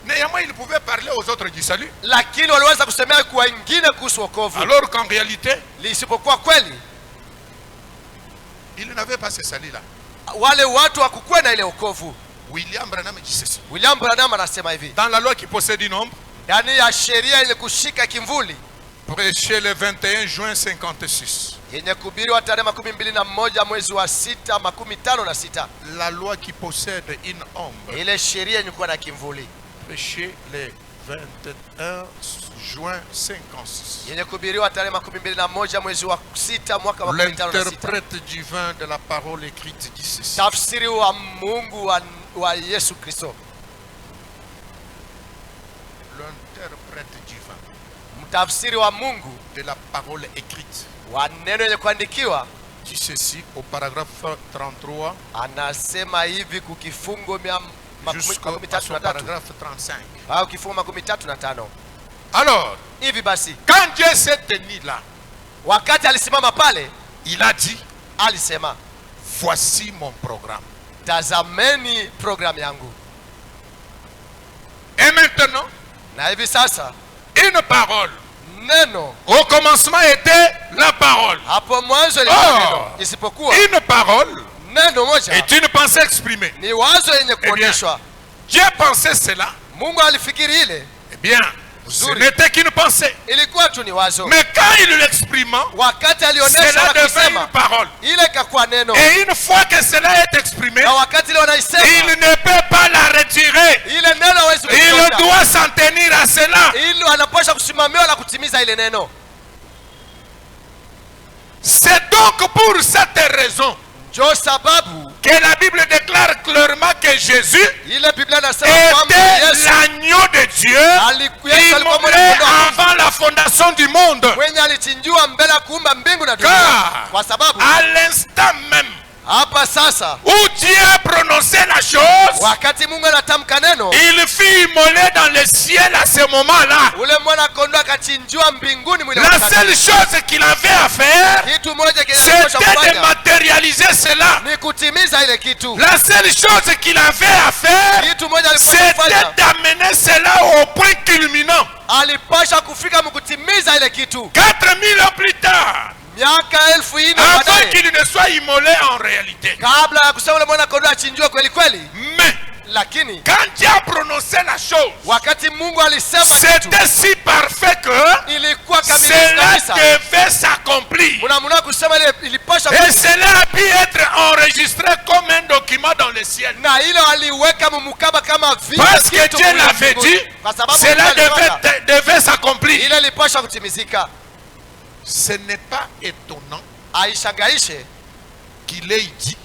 Néanmoins, ils pouvaient parler aux autres du salut. lakini waliweza kusemea kwa wengine kuhusu wokovu, Alors qu'en réalité, lisipokuwa kweli ils n'avaient pas ce salut-là. wale watu hakukuwa na ile wokovu. William Branham dit ceci. William Branham anasema hivi, Dans la loi qui possède une ombre, ndani ya sheria yenye kushika kimvuli prêché le 21 juin 56. yenye kuhubiriwa tarehe 21 mwezi wa 6 56, La loi qui possède une ombre, ile sheria yenye kuwa na kimvuli prêché le 21 juin 56. yenye kuhubiriwa tarehe 21 mwezi wa 6 mwaka wa 56. L'interprète divin de la parole écrite dit ceci. Tafsiri wa Mungu wa Yesu Kristo, L'interprète divin mtafsiri wa Mungu de la parole écrite wa neno yenye kuandikiwa dit ceci au paragraphe 33 anasema hivi kukifungo jusqu'au 33 paragraphe 35. au kifungo 35. Alors, Hivi basi, quand Dieu s'est tenu là, wakati alisimama pale il a dit, alisema, voici mon programme. tazameni programu yangu. Et maintenant, Na hivi sasa une parole. neno, Au commencement était la parole. hapo mwanzo ilikuwa Oh. neno, isipokuwa Une parole neno moja est une pensée exprimée. ni wazo yenye kuonyeshwa. Dieu pensait cela. Mungu alifikiri ile, Eh bien, ce Zuri. n'était qu'une pensée. ilikuwa tu ni wazo. Mais quand il l'exprima, Wakati alionyesha cela na devint une kusema, parole. ile ikakuwa neno, Et une fois que cela est exprimé, na wakati ile il wanaisema ne peut pas la retirer. ile neno hawezi Il kuifuta. doit s'en tenir à cela. ili anapaswa kusimamiwa na kutimiza ile neno. C'est donc pour cette raison Ndio sababu que la Bible déclare clairement que Jésus ile Biblia inasema kwamba était Yesu l'agneau de Dieu Yesu alikuwa mwana immolé kondoo wa Mungu avant la fondation du monde. mwenye alichinjiwa mbele ya kuumba mbingu na dunia, Car kwa sababu à l'instant même hapa sasa où Dieu a prononcé la chose, wakati Mungu anatamka neno, il fut immolé dans le ciel à ce moment-là. ule mwana kondoo akachinjiwa mbinguni mwili La wake. seule chose qu'il avait à faire, Kitu moja kilipaswa c'était de kufanya matérialiser cela. ni kutimiza ile kitu. La seule chose qu'il avait à faire, Kitu kitu moja alipasha c'était kufanya, d'amener cela au point culminant. alipasha kufika mkutimiza ile kitu 4000 ans plus tard, miaka 1000 avant baadaye, qu'il ne soit immolé en réalité. kabla ya kusema ule mwana kondoo achinjiwe kweli kweli. Mais Lakini quand Dieu a prononcé la chose, wakati Mungu alisema kitu, c'était si parfait que ilikuwa kamilifu cela kabisa. devait s'accomplir. Unamuna kusema ile ilipasha Et cela a pu être enregistré comme un document dans le ciel. na ile aliweka mumukaba kama vile Parce que kitu Dieu kule l'avait mbinguni. dit, Kwa sababu cela Mungu aliweka, devait s'accomplir. ile ilipasha kutimizika. Ce n'est pas étonnant Aishangaishe qu'il ait dit,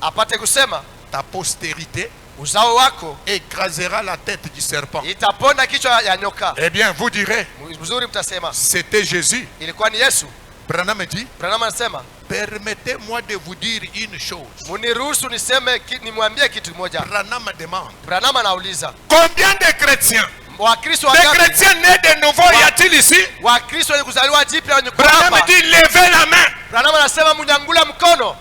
apate kusema ta postérité uzao wako écrasera la tête du serpent. itaponda kichwa ya nyoka. Eh bien, vous direz, Mzuri mtasema c'était Jésus. ilikuwa ni Yesu. Branham dit, Branham anasema permettez-moi de vous dire une chose. muniruhusu niseme nimwambie kitu moja. Branham demande, Branham anauliza combien de chrétiens, Wakristo des wangapi, chrétiens nés de nouveau y a-t-il ici? Wakristo wenye kuzaliwa jipya wenye Branham kuapa. dit, levez la main. Branham anasema munyangula mkono.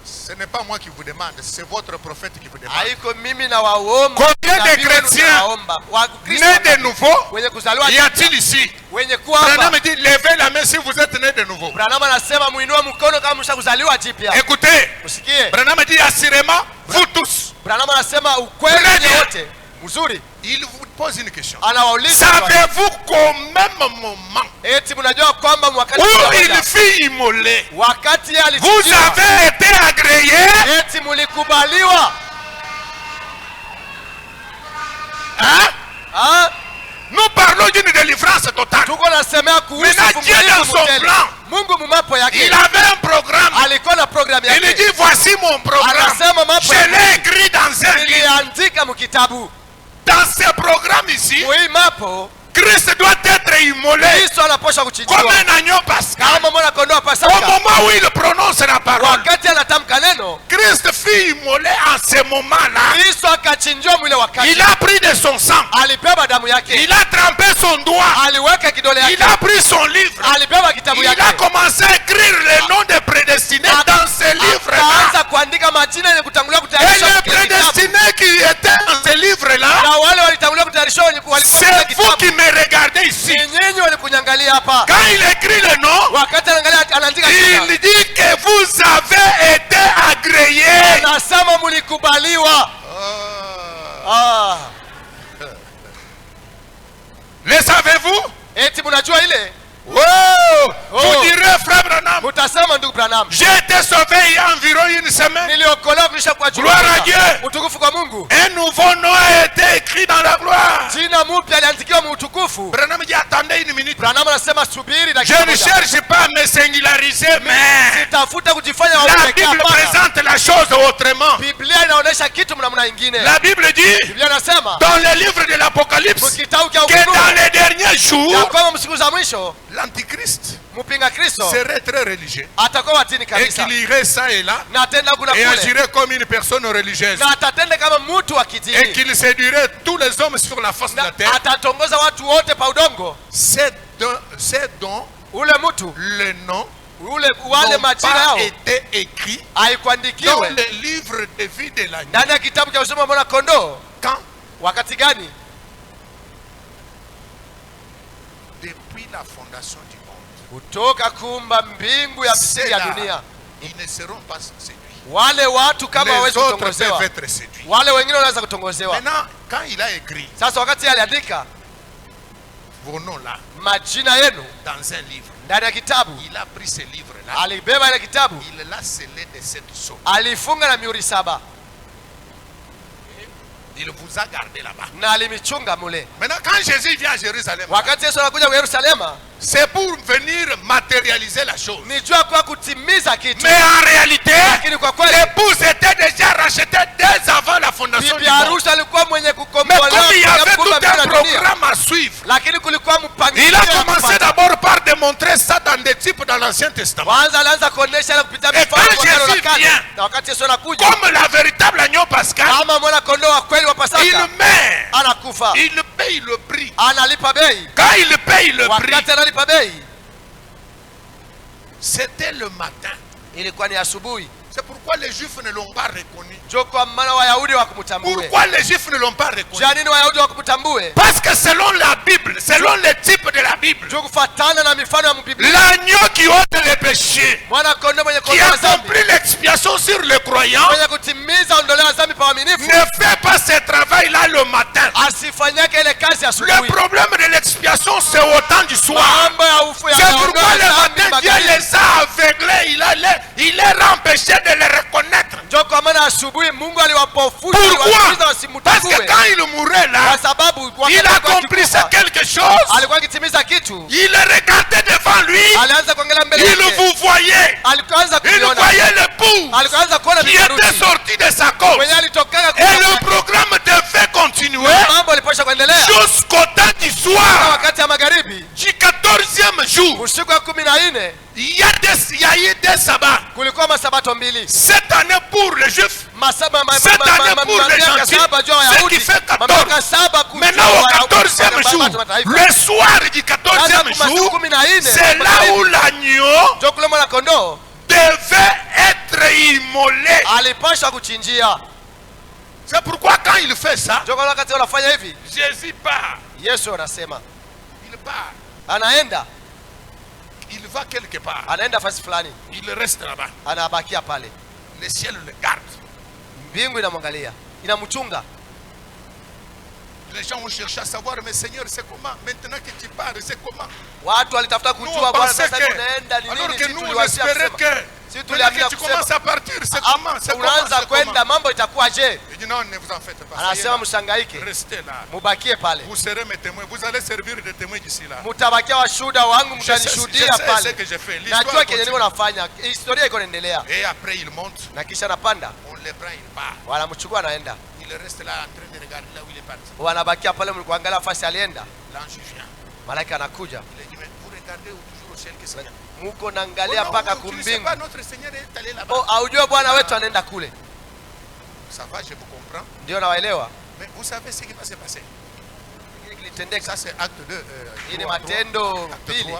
Ce n'est pas moi qui vous demande, c'est votre prophète qui vous demande. Haiko mimi na waomba. Combien de Nabii wenu chrétiens nawaomba. Wakristo Nés de wangapi nouveau, wenye kuzaliwa y jipya a-t-il ici? wenye kuapa. Branham dit, levez la main si vous êtes nés de nouveau. Branham anasema muinue mkono kama mshakuzaliwa jipya. Écoutez, Usikie. Branham dit assurément, vous tous. Branham anasema ukweli Très bien. wote. Mzuri. Il vous pose une question. Anawauliza swali. Savez-vous qu'au même moment Eti mnajua kwamba wakati où mmoja, il fut immolé, wakati yeye vous alichinjiwa, avez été agréé? eti mlikubaliwa. Hein? Ah, Nous parlons d'une délivrance totale. tuko nasemea kuhusu Maintenant, Dieu dans son mtele. plan, Mungu mumapo il yake avait un programme. alikuwa na programu Il yake. dit, voici mon programme. Anasema mambo Je l'ai écrit dans un livre. niliandika mkitabu. Dans ce programme ici, Hii mapo Christ doit être immolé Kristo anapaswa comme kuchinjiwa un agneau pascal. kama mwana kondoo wa Au Pasaka. moment où il prononce la parole, Wakati anatamka neno, Christ fut immolé en ce moment-là. Kristo akachinjiwa mwile wakati. Il a pris de son sang. Alibeba damu yake, Il a trempé son doigt. aliweka kidole Il yake, a pris son livre. alibeba kitabu Il a yake, commencé à écrire les noms des prédestinés dans ce livre-là. akaanza kuandika majina yenye kutangulia Et kutayarishwa les kwenye kitabu. prédestinés qui étaient dans ce livre-là, Na wale walitangulia kutayarishwa walikuwa kwenye c'est vous kitabu. qui me regardez ici. Ni nyinyi walikunyangalia hapa. Quand il écrit le nom, Wakati anaangalia anaandika jina, il dit que vous avez été agréés. anasema mlikubaliwa. Ah, Le savez-vous? eti mnajua ile? Oh, Oh. vous direz, frère Branham, Mutasema ndugu Branham, j'ai été sauvé il y a environ une semaine. niliokolewa kulisha kwa juu. Gloire à Dieu. Utukufu kwa Mungu. Un nouveau nom a été écrit dans la gloire. Jina mpya aliandikiwa muutukufu. Branham dit, attendez une minute. Branham anasema subiri Je dakika ne moja. cherche pas à me singulariser, mais Sitafuta kujifanya wa la pekee, Bible hapana. présente la chose autrement. Biblia inaonyesha kitu mnamna ingine. La Bible dit, Biblia inasema dans le livre de l'Apocalypse, kitabu cha que dans Ufunuo les derniers ya jours, kwamba msiku za mwisho l'Antichrist mpinga Kristo serait très religieux atakuwa watini et kabisa qu'il irait ça et là na atenda kuna et kule agirait comme une personne religieuse na atatenda kama mtu wa et kidini qu'il séduirait tous les hommes sur la face de na la terre. atatongoza watu wote pa udongo. C'est dont Ule mtu le nom wale n'ont majina pas yao été écrits dans haikuandikiwe le livre de vie de l'agneau. ndani ya kitabu cha uzima wa mwana kondoo. Quand Wakati gani? depuis la fondation du monde, Kutoka kuumba mbingu ya msingi ya ceux-là, dunia. ils ne seront pas séduits. Wale watu kama Les hawezi autres kutongozewa, peuvent être séduits. wale wengine wanaweza kutongozewa. Maintenant, quand il a écrit Sasa wakati yeye aliandika vos noms là majina yenu dans un livre, ndani ya kitabu, il a pris ce livre-là, alibeba ile kitabu, il l'a scellé de 7 sceaux. alifunga na mihuri 7 Il vous a gardé là-bas. na alimichunga mule. Maintenant, quand Jésus vient à Jérusalem, Wakati Yesu anakuja kwa Yerusalema, c'est pour venir matérialiser la chose. ni jua kwa kutimiza kitu, Mais en réalité, lakini kwa kweli l'épouse était déjà rachetée dès avant la fondation bibi du monde. harusi alikuwa mwenye Mais kukombolewa comme il y avait kutoka tout un mbingu na dunia, programme à suivre, lakini kulikuwa il mpangilio a wa commencé kufuata. d'abord par démontrer ça dans des types dans l'Ancien Testament. Kwanza alianza kuonesha ile kupitia Et mifano quand kwa Agano la Jésus Kale. vient, Na wakati Yesu anakuja Comme la véritable agneau pascal, kama mwana kondoo wa kweli wa il Pasaka, meurt, anakufa, il paye le prix. analipa bei. Quand il paye le prix, Wakati analipa bei, C'était le matin. Ilikuwa ni asubuhi. C'est pourquoi les Juifs ne l'ont pas reconnu. Ndio kwa maana Wayahudi wakumtambue. Pourquoi les Juifs ne l'ont pas reconnu? Kwa nini Wayahudi wakumtambue? Parce que selon la Bible, selon le type de la Bible, Ndio kufuatana na mifano ya Biblia. l'agneau qui ôte les péchés, Mwana kondoo mwenye qui kuondoa dhambi. accomplit l'expiation sur le croyant, Mwenye kutimiza ondoleo la dhambi kwa waaminifu. ne fait pas ce travail-là le matin. Asifanyake ile kazi Le asubuhi. problème de l'expiation, c'est au temps du soir. Mambo ya ufu ya C'est pourquoi ondoleo le la dhambi matin, Dieu magharibi. les a aveuglés. Il les a empêchés de les reconnaître. Ndio kwa maana asubuhi Mungu aliwapofusha Pourquoi? Parce wasimtambue. que quand il mourait là, Kwa sababu wakati il alikuwa accomplissait akikufa, quelque chose. alikuwa akitimiza kitu. Il regardait devant lui. Alianza kuangalia mbele Il yake. vous voyait. Alikuanza Il kuiona. voyait l'époux Alikuanza kuona qui était virusi. sorti de sa cause. Mwenye alitokaga Et le programme devait continuer mambo alipasha kuendelea. jusqu'au temps du Na soir. wakati ya magharibi, Du 14e jour, usiku wa 14, il y a eu des sabbats. kulikuwa masabato mbili. Cette année pour les Juifs, Cette année pour les gentils, ce qui fait 14. Maintenant au 14e jour, le soir du 14e jour, c'est là où l'agneau ndio kule mwana kondoo devait être immolé. alipasha kuchinjia. C'est pourquoi quand il fait ça, Ndio kwa wakati wanafanya hivi, Jésus part. Yesu anasema Il part. anaenda, Il va quelque part. anaenda fasi fulani, Il reste là-bas. anabakia pale. Le ciel le garde. Mbingu inamwangalia, inamchunga. Les gens ont cherché à savoir, mais Seigneur, c'est comment? Maintenant que tu pars, c'est comment? Watu walitafuta Nous, kujua on Bwana pensait sasa unaenda ni que, alors nini? que Sisi nous, on tuliwasia espérait kusema. que, Sisi maintenant tuliamia que tu kusema commences à partir, c'est comment? C'est comment? unaanza C'est comment? kwenda, mambo itakuwaje? Il dit non, ne vous en faites pas. Anasema mshangaike, Restez là. mubakie pale, Vous serez mes témoins. Vous allez servir de témoins d'ici là. mutabakia washuhuda wangu, Je sais mtanishuhudia ce pale. que j'ai fait. Najua L'histoire kenye niko continue. nafanya, historia iko inaendelea. Et après, il monte. Na kisha napanda, On le prend, il part. wanamchukua anaenda, Il reste là en train de regarder là où il est parti. wanabakia pale mlikuangalia fasi alienda. L'ange vient. Malaika anakuja, Il dit, mais vous regardez toujours au ciel que Seigneur. muko naangalia mpaka tu ne sais kumbingu. pas, notre Seigneur est allé là-bas. Oh, aujue Bwana wetu anaenda kule. Ça va, je vous comprends. Ndio nawaelewa. Mais vous savez ce qui va se passer. Kile kilitendeka, Ça, c'est acte 2. hii ni Matendo pili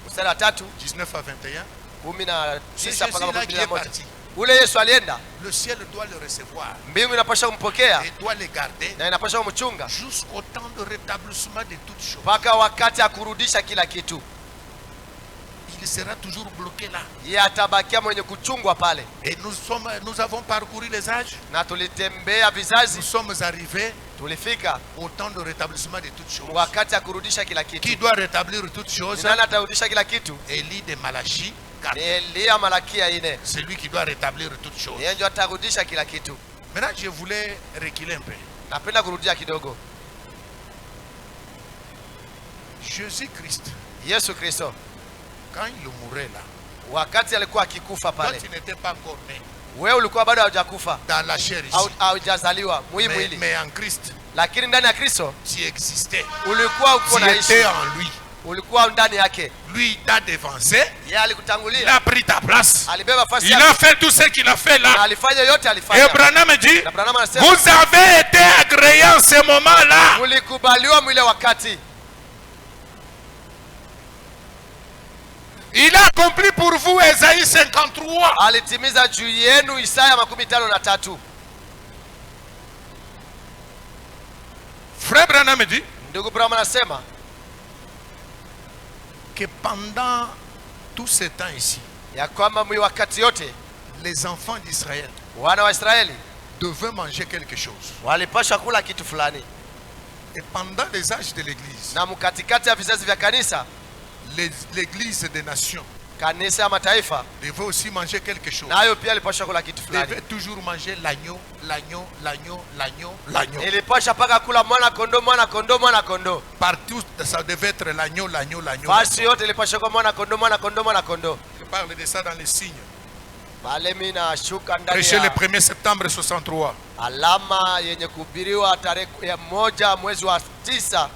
mstari wa 3 19 à 21. 19 mpaka Jésus là qui est 21. parti. Ule Yesu alienda, Le ciel doit le recevoir mbingu inapasha kumpokea et doit le garder na inapasha kumchunga jusqu'au temps de rétablissement de toutes choses. mpaka wakati ya kurudisha kila kitu. Il sera toujours bloqué là. Yeye atabakia mwenye kuchungwa pale. Et nous avons parcouru les âges. Na tulitembea Nous vizazi, sommes arrivés tulifika au temps de rétablissement de toutes choses. wakati ya kurudisha kila Qui kitu. doit rétablir toutes Ni choses? nani atarudisha kila kitu? Élie de Malachie 4. Ni Elia Malakia 4. C'est lui qui doit rétablir toutes choses. Yeye ndio atarudisha kila kitu. Maintenant, je voulais reculer un peu. Napenda kurudia kidogo. Jésus-Christ, Yesu Kristo quand il mourait là, wakati alikuwa akikufa quand pale, il n'était pas encore né, wewe ulikuwa bado haujakufa, dans la chair ici, haujazaliwa mwili, mais en Christ, lakini ndani ya Kristo tu existais. ulikuwa uko Tu naishi, étais en lui. ulikuwa ndani yake. Lui, il t'a dévancé. Yeye Il alikutangulia, a pris ta place. alibeba nafasi Il yako a fait tout ce qu'il a fait na là. alifanya yote Et alifanya. Branham dit, Na Branham anasema vous avez été agréé en ce moment-là. mulikubaliwa mwile wakati. Il a accompli pour vous Ésaïe 53. Alitimiza juu yenu Isaya 53. Frère Branham dit Ndugu Branham anasema que pendant tout ce temps ici, ya kwamba mwi wakati yote les enfants d'Israël wana wa Israeli devaient manger quelque chose. walipaswa kula kitu fulani, Et pendant les âges de l'Église, na mkatikati ya vizazi vya kanisa, l'Église des nations kanisa ya mataifa devait aussi manger quelque chose. nayo pia ilipaswa kula kitu fulani. Devait toujours manger l'agneau, l'agneau, l'agneau, l'agneau, l'agneau. Ilipaswa paka kula mwana kondoo, mwana kondoo, mwana kondoo. Partout, ça devait être l'agneau, l'agneau, l'agneau. Basi yote ilipaswa kwa mwana kondoo, mwana kondoo, mwana kondoo. Je parle de ça dans les signes. Pale mimi nashuka ndani Prêché le ya 1er septembre 63. alama yenye kuhubiriwa tarehe ya 1 mwezi wa 9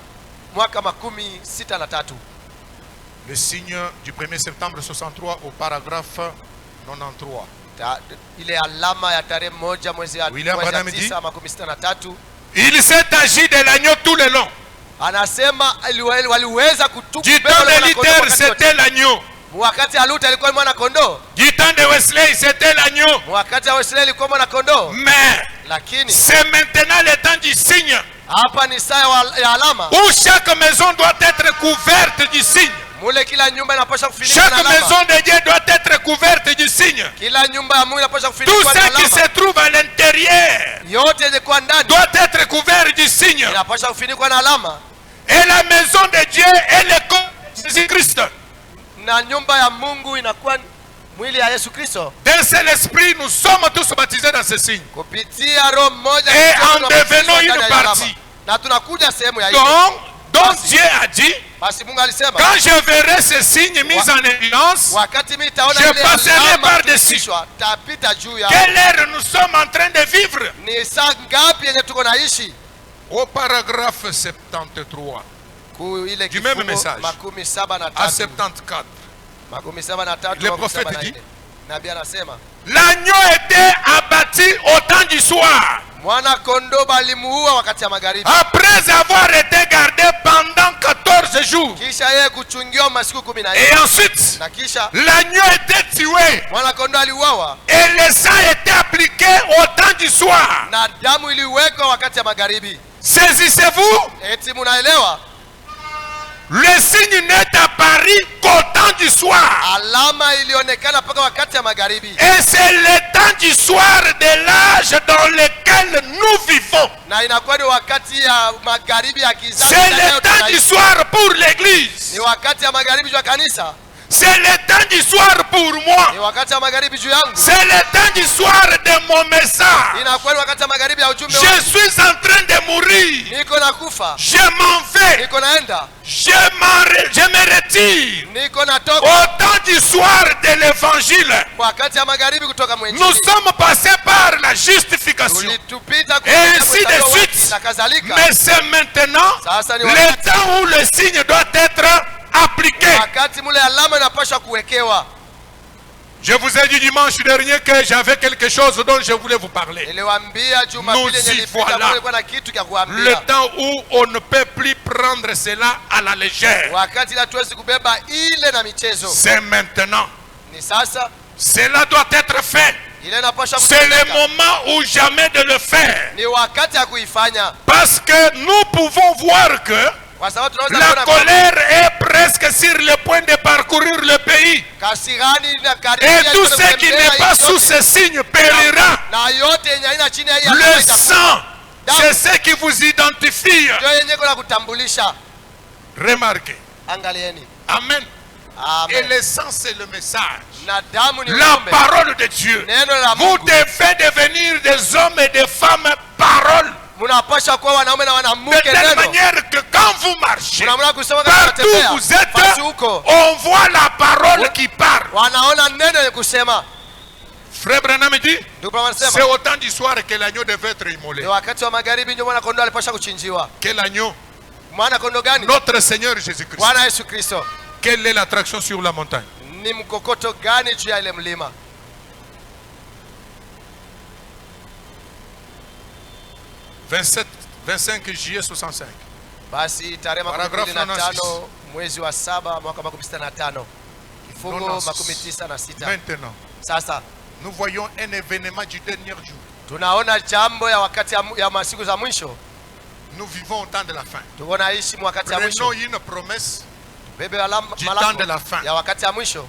mwaka 63. Le signe du 1er septembre 63 au paragraphe 93. Ile alama ya tarehe 1 mwezi wa William Branham dit, 963 il s'est agi de l'agneau tout le long. anasema waliweza kutubu Du temps de Luther, c'était l'agneau. Wakati ya Luther alikuwa mwana kondoo. Du temps de Wesley, c'était l'agneau. Wakati ya Wesley alikuwa mwana kondoo. Mais Lakini c'est maintenant le temps du signe. hapa ni saa ya alama. Où chaque maison doit être couverte du signe. Mule kila nyumba inapaswa kufunikwa na Chaque alama. maison de Dieu doit être couverte du signe. Kila nyumba ya Mungu inapaswa Tout kufunikwa na ce qui alama. se trouve à l'intérieur Yote yenye kuwa ndani doit être couvert du signe. inapaswa kufunikwa na alama. Et la maison de Dieu est le corps de Jésus-Christ. Na nyumba ya Mungu inakuwa mwili ya Yesu Kristo. D'un seul esprit, nous sommes tous baptisés dans ce signe. Kupitia roho mmoja Et Kristo en tunabatizwa devenant ndani une ya alama. partie. Na tunakuja sehemu ya ile. Donc Dieu a dit, Basi Mungu alisema quand je verrai ce signe mis en évidence, wakati mimi nitaona je ile passerai alama par-dessus. ikishwa, tapita juu ya. quelle ère nous sommes en train de vivre? Ni saa ngapi yenye tuko naishi? Au paragraphe 73, Ku ile Du même kifungu message. makumi saba na à tatu. 74. Makumi saba na tatu, Le makumi saba prophète na dit, nne. Nabii anasema l'agneau était abattu au temps du soir, mwana kondoo balimuua wakati ya magharibi, après avoir été gardé pendant 14 jours. kisha yeye kuchungiwa masiku 14. Et ensuite, Na kisha l'agneau était tué mwana kondoo aliuawa et le sang était appliqué au temps du soir. na damu iliwekwa wakati ya magharibi. Saisissez-vous? Eti munaelewa? Le signe n'est apparu qu'au temps du soir. Alama ilionekana mpaka wakati ya magharibi. Et c'est le temps du soir de l'âge dans lequel nous vivons. Na inakuwa ni wakati ya magharibi ya kizazi C'est cha le leo temps du tunaishi. soir pour l'église. Ni wakati ya magharibi juu ya kanisa. C'est le temps du soir pour moi. Ni wakati ya magharibi juu yangu. C'est le temps du soir de mon message. Inakuwa ni wakati ya magharibi ya ujumbe Je wangu. suis en train de mourir. Niko nakufa. Je m'en vais. Niko naenda. Je me retire. Niko natoka. Au temps du soir de l'évangile, Wakati ya magharibi kutoka nous mwenjili. sommes passés par la justification. Tulitupita Et kupitia ainsi de kuhesabiwa suite. haki na kadhalika. Mais c'est maintenant Sasa ni le wakati. temps où le signe doit être appliqué. Wakati mule alama inapaswa kuwekewa. Je vous ai dit dimanche dernier que j'avais quelque chose dont je voulais vous parler. Niliwaambia Jumapili Nous yenye y ilipita voilà. kulikuwa na kitu cha Le kuambia. temps où on ne peut plus prendre cela à la légère. Wakati la tuwezi kubeba ile na michezo. C'est maintenant. Ni sasa Cela doit être fait. ile inapaswa C'est le kutendeka. moment ou jamais de le faire. Ni wakati ya kuifanya. Parce que nous pouvons voir que Kwa sababu tunaweza la kuona kwamba colère est presque sur le point de parcourir le pays. kasirani na Et karibia tout yote ce qui kutembea n'est pas nchi sous yote. ce signe périra. Na yote yenye haina chini ya hii alama Le itakufa. sang, c'est ce qui vous identifie. Ndio yenye kuna kutambulisha. Remarquez. Angalieni. Amen. Et Amen. le sang, c'est le message. Na damu ni La ujumbe. parole de Dieu. Neno la Vous Mungu. devez devenir des hommes et des femmes parole. Mnapaswa kuwa wanaume na De wanamke telle neno. manière que quand vous marchez, Mnamna kusema kama partout où unatembea. vous êtes, Basi huko on voit la parole qui parle. wanaona neno yenye kusema. Frère Branham dit, Ndio Bwana c'est anasema au temps du soir que l'agneau devait être immolé. ni wakati wa magharibi ndio mwana kondoo alipaswa kuchinjiwa. Quel agneau? Mwana kondoo gani? Notre Seigneur Jésus-Christ. Bwana Yesu Kristo. Quelle est l'attraction sur la montagne? Ni mkokoto gani juu ya ile mlima? 25 juillet 65. Basi tarehe Paragrafu 25 mwezi wa 7 mwaka 65. Kifungu 96. 96. Maintenant, Sasa nous voyons un événement du dernier jour. tunaona jambo ya wakati ya masiku za mwisho. Nous vivons au temps de la fin. Tuko naishi wakati ya Prenons mwisho. une promesse Bebe du temps de la fin. ya wakati ya mwisho.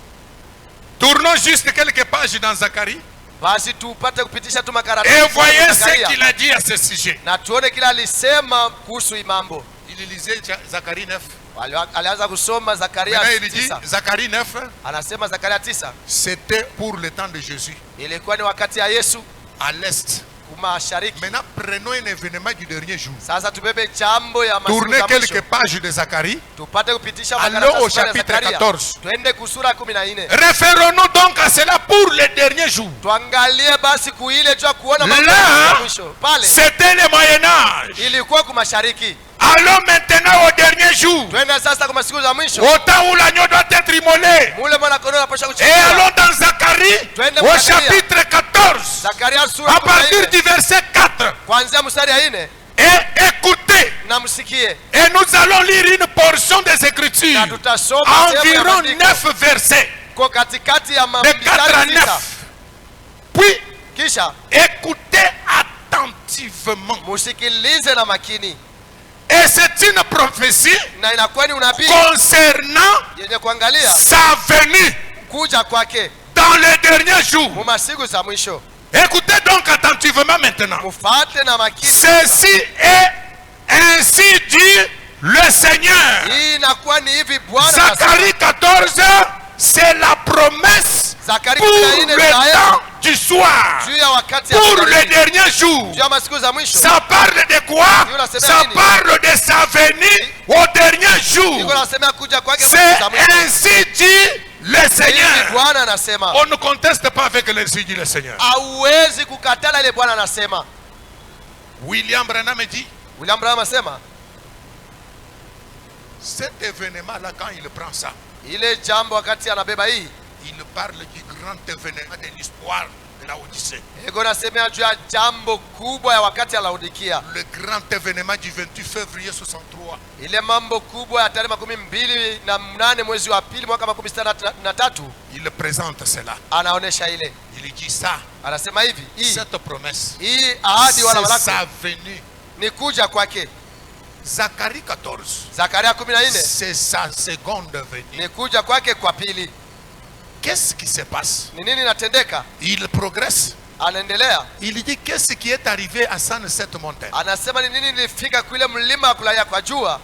Tournons juste quelques pages dans Zacharie Basi tupate kupitisha tu makaratasi. et voyez ce Zakaria. qu'il a dit à ce sujet. Na tuone kila alisema kuhusu hii mambo. Il lisait Zacharie 9. Alianza kusoma Zakaria Maintenant, il dit 9. Zacharie 9, Anasema Zakaria 9 c'était pour le temps de Jésus, ilikuwa ni wakati ya Yesu à l'est. mashariki. Maintenant, prenons un événement du dernier jour. Sasa tubebe jambo ya masiku Tournez za quelques mwisho. pages de Zacharie. Tupate kupitisha Allons au makaratasi ya chapitre Zakaria. 14. Twende kusura 14. Référons-nous donc à cela pour le dernier jour. Tuangalie basi kuile jua kuona mambo Là, ya mwisho. Pale c'était le Moyen-Âge. ilikuwa kumashariki. Allons maintenant au dernier jour, Twende sasa kwa masiku za mwisho. au temps où l'agneau doit être immolé. Mule mwana kondoo anapaswa Et kuchinjwa. allons dans Zacharie, Twende au Zakaria. chapitre 14, Zakaria sura à partir 14. du verset 4. Kuanzia mstari ya 4. Et écoutez na msikie. Et nous allons lire une portion des Écritures. Na tutasoma Environ 9 versets. Kwa katikati ya De 4 à 9. Puis, kisha écoutez attentivement. musikilize na makini. Et c'est une prophétie Na inakuwa ni unabii concernant yenye kuangalia sa venue kuja kwake dans les derniers jours. mu masiku za mwisho. Écoutez donc attentivement maintenant. Mufate na makini. Ceci est ainsi dit le Seigneur. Hii inakuwa ni hivi Bwana. Zacharie 14, c'est la promesse Zakari pour le temps du soir, juu ya wakati ya pour les derniers jours. juu ya masiku za mwisho. Ça parle de quoi? Ça parle de sa venue au dernier jour. Niko nasema kuja kwake C'est masiku za mwisho. ainsi dit le Seigneur. Hivi Bwana anasema. On ne conteste pas avec l'ainsi dit le Seigneur. Hauwezi kukatala ile Bwana anasema. William Branham dit, William Branham anasema cet événement-là, quand il prend ça, ile jambo wakati anabeba hii, il parle du grand événement de l'histoire de la Odyssée. ego nasemea juu ya jambo kubwa ya wakati ya Laodikia. Le grand événement du 28 février 63. Ile mambo kubwa ya tarehe 28 mwezi wa pili mwaka 1963. Il présente cela. Anaonesha ile. Il dit ça. Anasema hivi, Cette promesse, hii ahadi wala c'est baraka sa venue. ni kuja kwake. Zacharie 14, Zakaria 14 c'est sa seconde venue. ni kuja kwake kwa pili. Qu'est-ce qui se passe? Ni nini natendeka? Il progresse. Anaendelea. Il dit qu'est-ce qui est arrivé à cette montagne. Anasema ni nini nilifika kule mlima wa kulaya kwa jua.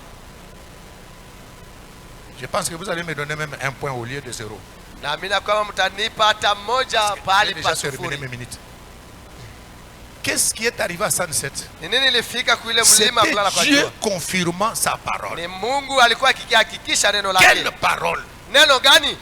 Je pense que vous allez me donner même un point au lieu de 0. Naamini kwamba mtanipa hata moja J'ai pahali déjà pa terminé sufuri. mes minutes. Qu'est-ce qui est arrivé à 107? Ni nini nilifika kule C'était mlima wa kulala kwa Dieu jua? confirmant sa parole. Ni Mungu alikuwa akihakikisha neno Quelle lake. parole? Neno gani?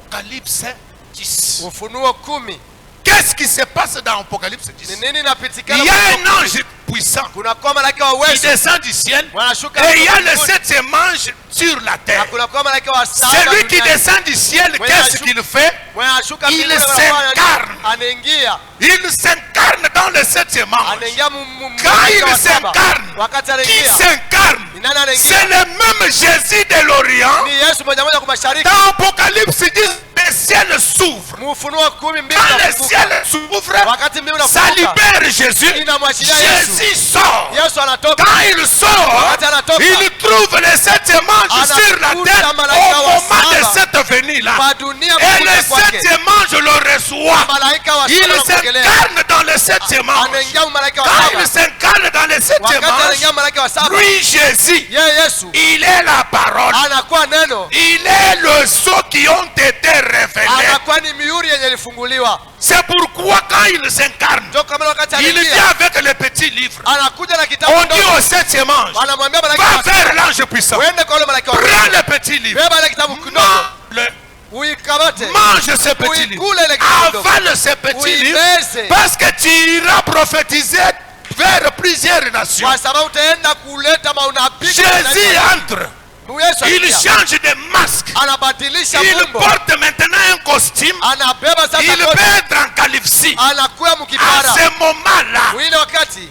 Apocalypse 10. Ufunuo 10. Qu'est-ce qui se passe dans Apocalypse 10? Ni nini Il napitikana? y a un ange puissant Kuna kwa malaika wa qui uwezo descend du ciel wanashuka et il y a le mbinguni. 7e ange sur la Na terre. kuna kwa malaika wa saba Celui qui duniani. descend du ciel, Ouais, qu'est-ce je- qu'il fait? Wanashuka Il mbinguni, s'incarne. anaingia Il s'incarne dans le 7e ange. anaingia Quand malaika il wa saba. s'incarne, Wakati qui anaingia s'incarne? ni nani anaingia? C'est le même Jésus de l'Orient. Ni Yesu moja moja kwa mashariki. Dans Apocalypse 10, le ciel s'ouvre. Mufunuo 10 mbili Quand le unafunguka. ciel s'ouvre, Wakati mbili ça unafunguka. libère Jésus. Inamwachilia Yesu. Jésus sort. Yesu anatoka. Quand il sort, Wakati anatoka. il trouve le 7e ange sur la Anakuta terre malaika au wa moment de saba. cette venue-là. Kwa dunia Et le kuja kwake. 7e ange le reçoit. Malaika wa Il saba wanapokelea. s'incarne dans le 7e ange. Anaingia malaika wa Quand il saba. s'incarne dans le 7e Wakati anaingia ange, malaika wa saba. lui Jésus, Yeye Yesu il est la parole. anakuwa neno. Il est le sceau qui ont été révélés. Anakuwa ni mihuri yenye ilifunguliwa. C'est pourquoi quand il s'incarne, Ndio kama wakati il anaingia. vient avec le petit livre. Anakuja na kitabu On dit ndogo. au 7e ange, Anamwambia malaika va wa saba. vers l'ange puissant. Uende kwa yule malaika wa Prends saba. le petit livre. Beba ile kitabu kidogo. Mange-le. Uikamate. Mange ce petit livre. Uikule ile kitabu kidogo. Avale ce petit livre. Uimeze. Parce que tu iras prophétiser vers plusieurs nations. Kwa sababu utaenda kuleta maunabii. Jésus entre. Yesu Il anaingia. change de masque. Anabadilisha Il mumbo. porte maintenant un costume. Anabeba sasa Il koti. peut être en calipsie. Anakuwa À mkipara. ce moment-là, Ile wakati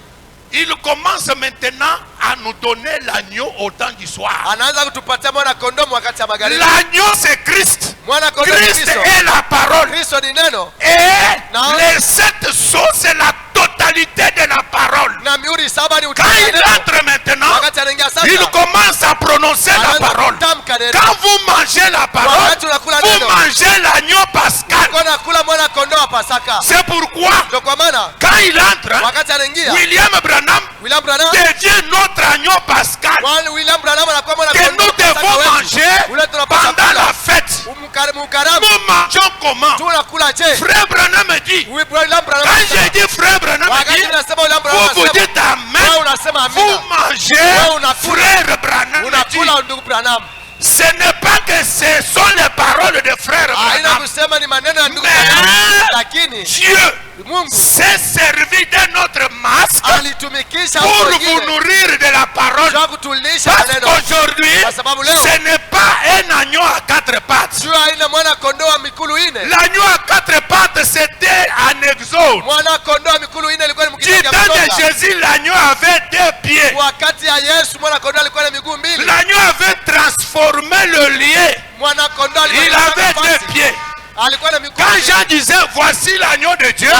il commence maintenant à nous donner l'agneau au temps du soir. anaanza kutupatia mwana kondoo wakati ya magharibi. L'agneau, c'est Christ. Mwana kondoo ni Christ Kristo. est la parole. Kristo ni neno. Et Non. les 7 sceaux, c'est la totalité de la parole. Na mihuri saba ni Quand utamka il neno. entre maintenant, Wakati anaingia sasa. il commence à prononcer la Anaanza parole. kutamka neno. Quand vous mangez la parole, Wakati unakula vous neno. mangez l'agneau pascal. Uko nakula mwana kondoo wa Pasaka. C'est pourquoi, Ndio kwa maana quand il entre, wakati anaingia William Branham William Branham devient notre agneau pascal William Branham anakuwa mwana que kondoo nous wa Pasaka devons wetu. manger Ule tunapaswa pendant kula. la fête. Mukaramu. Nous mangeons comment? Tunakula je? Frère Branham dit, William Branham. quand j'ai dit frère Branham Wakati dit, unasema William Branham vous vous anasema, dites amen, wewe unasema vous amina. mangez, Wewe unakula. frère Branham dit, Unakula ndugu Branham. ce n'est pas que ce sont les paroles de frère Haina Branham. kusema ni maneno ya ndugu Mais Branham, lakini Dieu Mungu s'est servi de notre masque alitumikisha pour vous wengine nourrir de la parole. kwa kutulisha Parce maneno. qu'aujourd'hui, Kwa sababu leo ce n'est pas un agneau à 4 pattes. jua haina mwana kondoo wa mikulu ine. L'agneau à 4 pattes, c'était en Exode. Mwana kondoo wa mikulu ine ilikuwa ni Du mkitabu temps de Kutoka. Jésus, l'agneau avait 2 pieds. Wakati ya Yesu mwana kondoo alikuwa na miguu mbili. L'agneau avait transformé le lieu. Mwana kondoo Il avait 2 pieds. Alikuwa na miguu. Quand Jean disait voici l'agneau de Dieu, il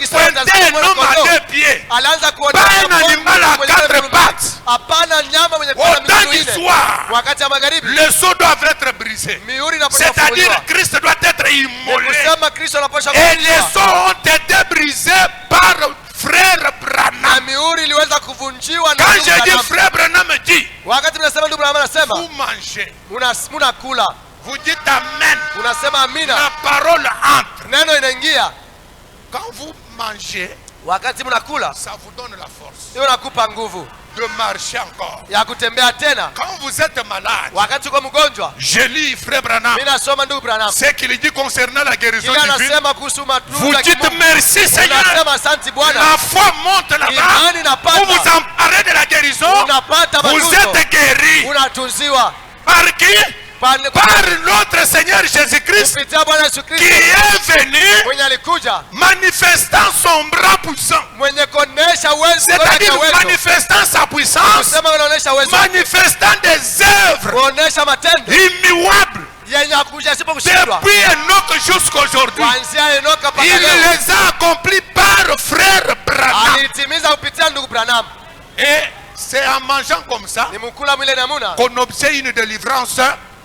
pointait un homme à 2 pieds. Alianza kuona pas un animal à 4 pattes. Hapana nyama mwenye Au temps du soir, wakati ya magharibi, les seaux doivent être brisés. C'est-à-dire Christ doit être immolé. Et les seaux ont été brisés par frère Branham. Quand j'ai dit frère Branham dit, vous mangez, vous dites amen, la parole entre. Quand vous mangez, ça vous donne la force de marcher encore. Quand vous êtes malade, je lis frère Branham ce qu'il dit concernant la guérison divine. Vous dites merci Seigneur, la foi monte là-bas, vous vous emparez de la guérison, vous êtes guéri. Par qui? Par notre Seigneur Jésus-Christ qui est venu manifestant son bras puissant. C'est-à-dire manifestant sa puissance, manifestant des œuvres immuables. Depuis Enoch jusqu'à aujourd'hui, il les a accomplis par frère Branham. Et c'est en mangeant comme ça qu'on obtient une délivrance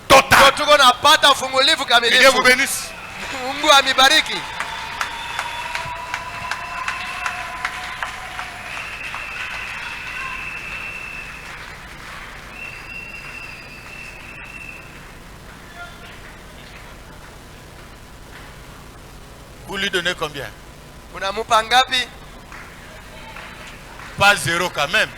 totale. Que Dieu vous bénisse. Vous lui donnez combien? Pas 0 quand même.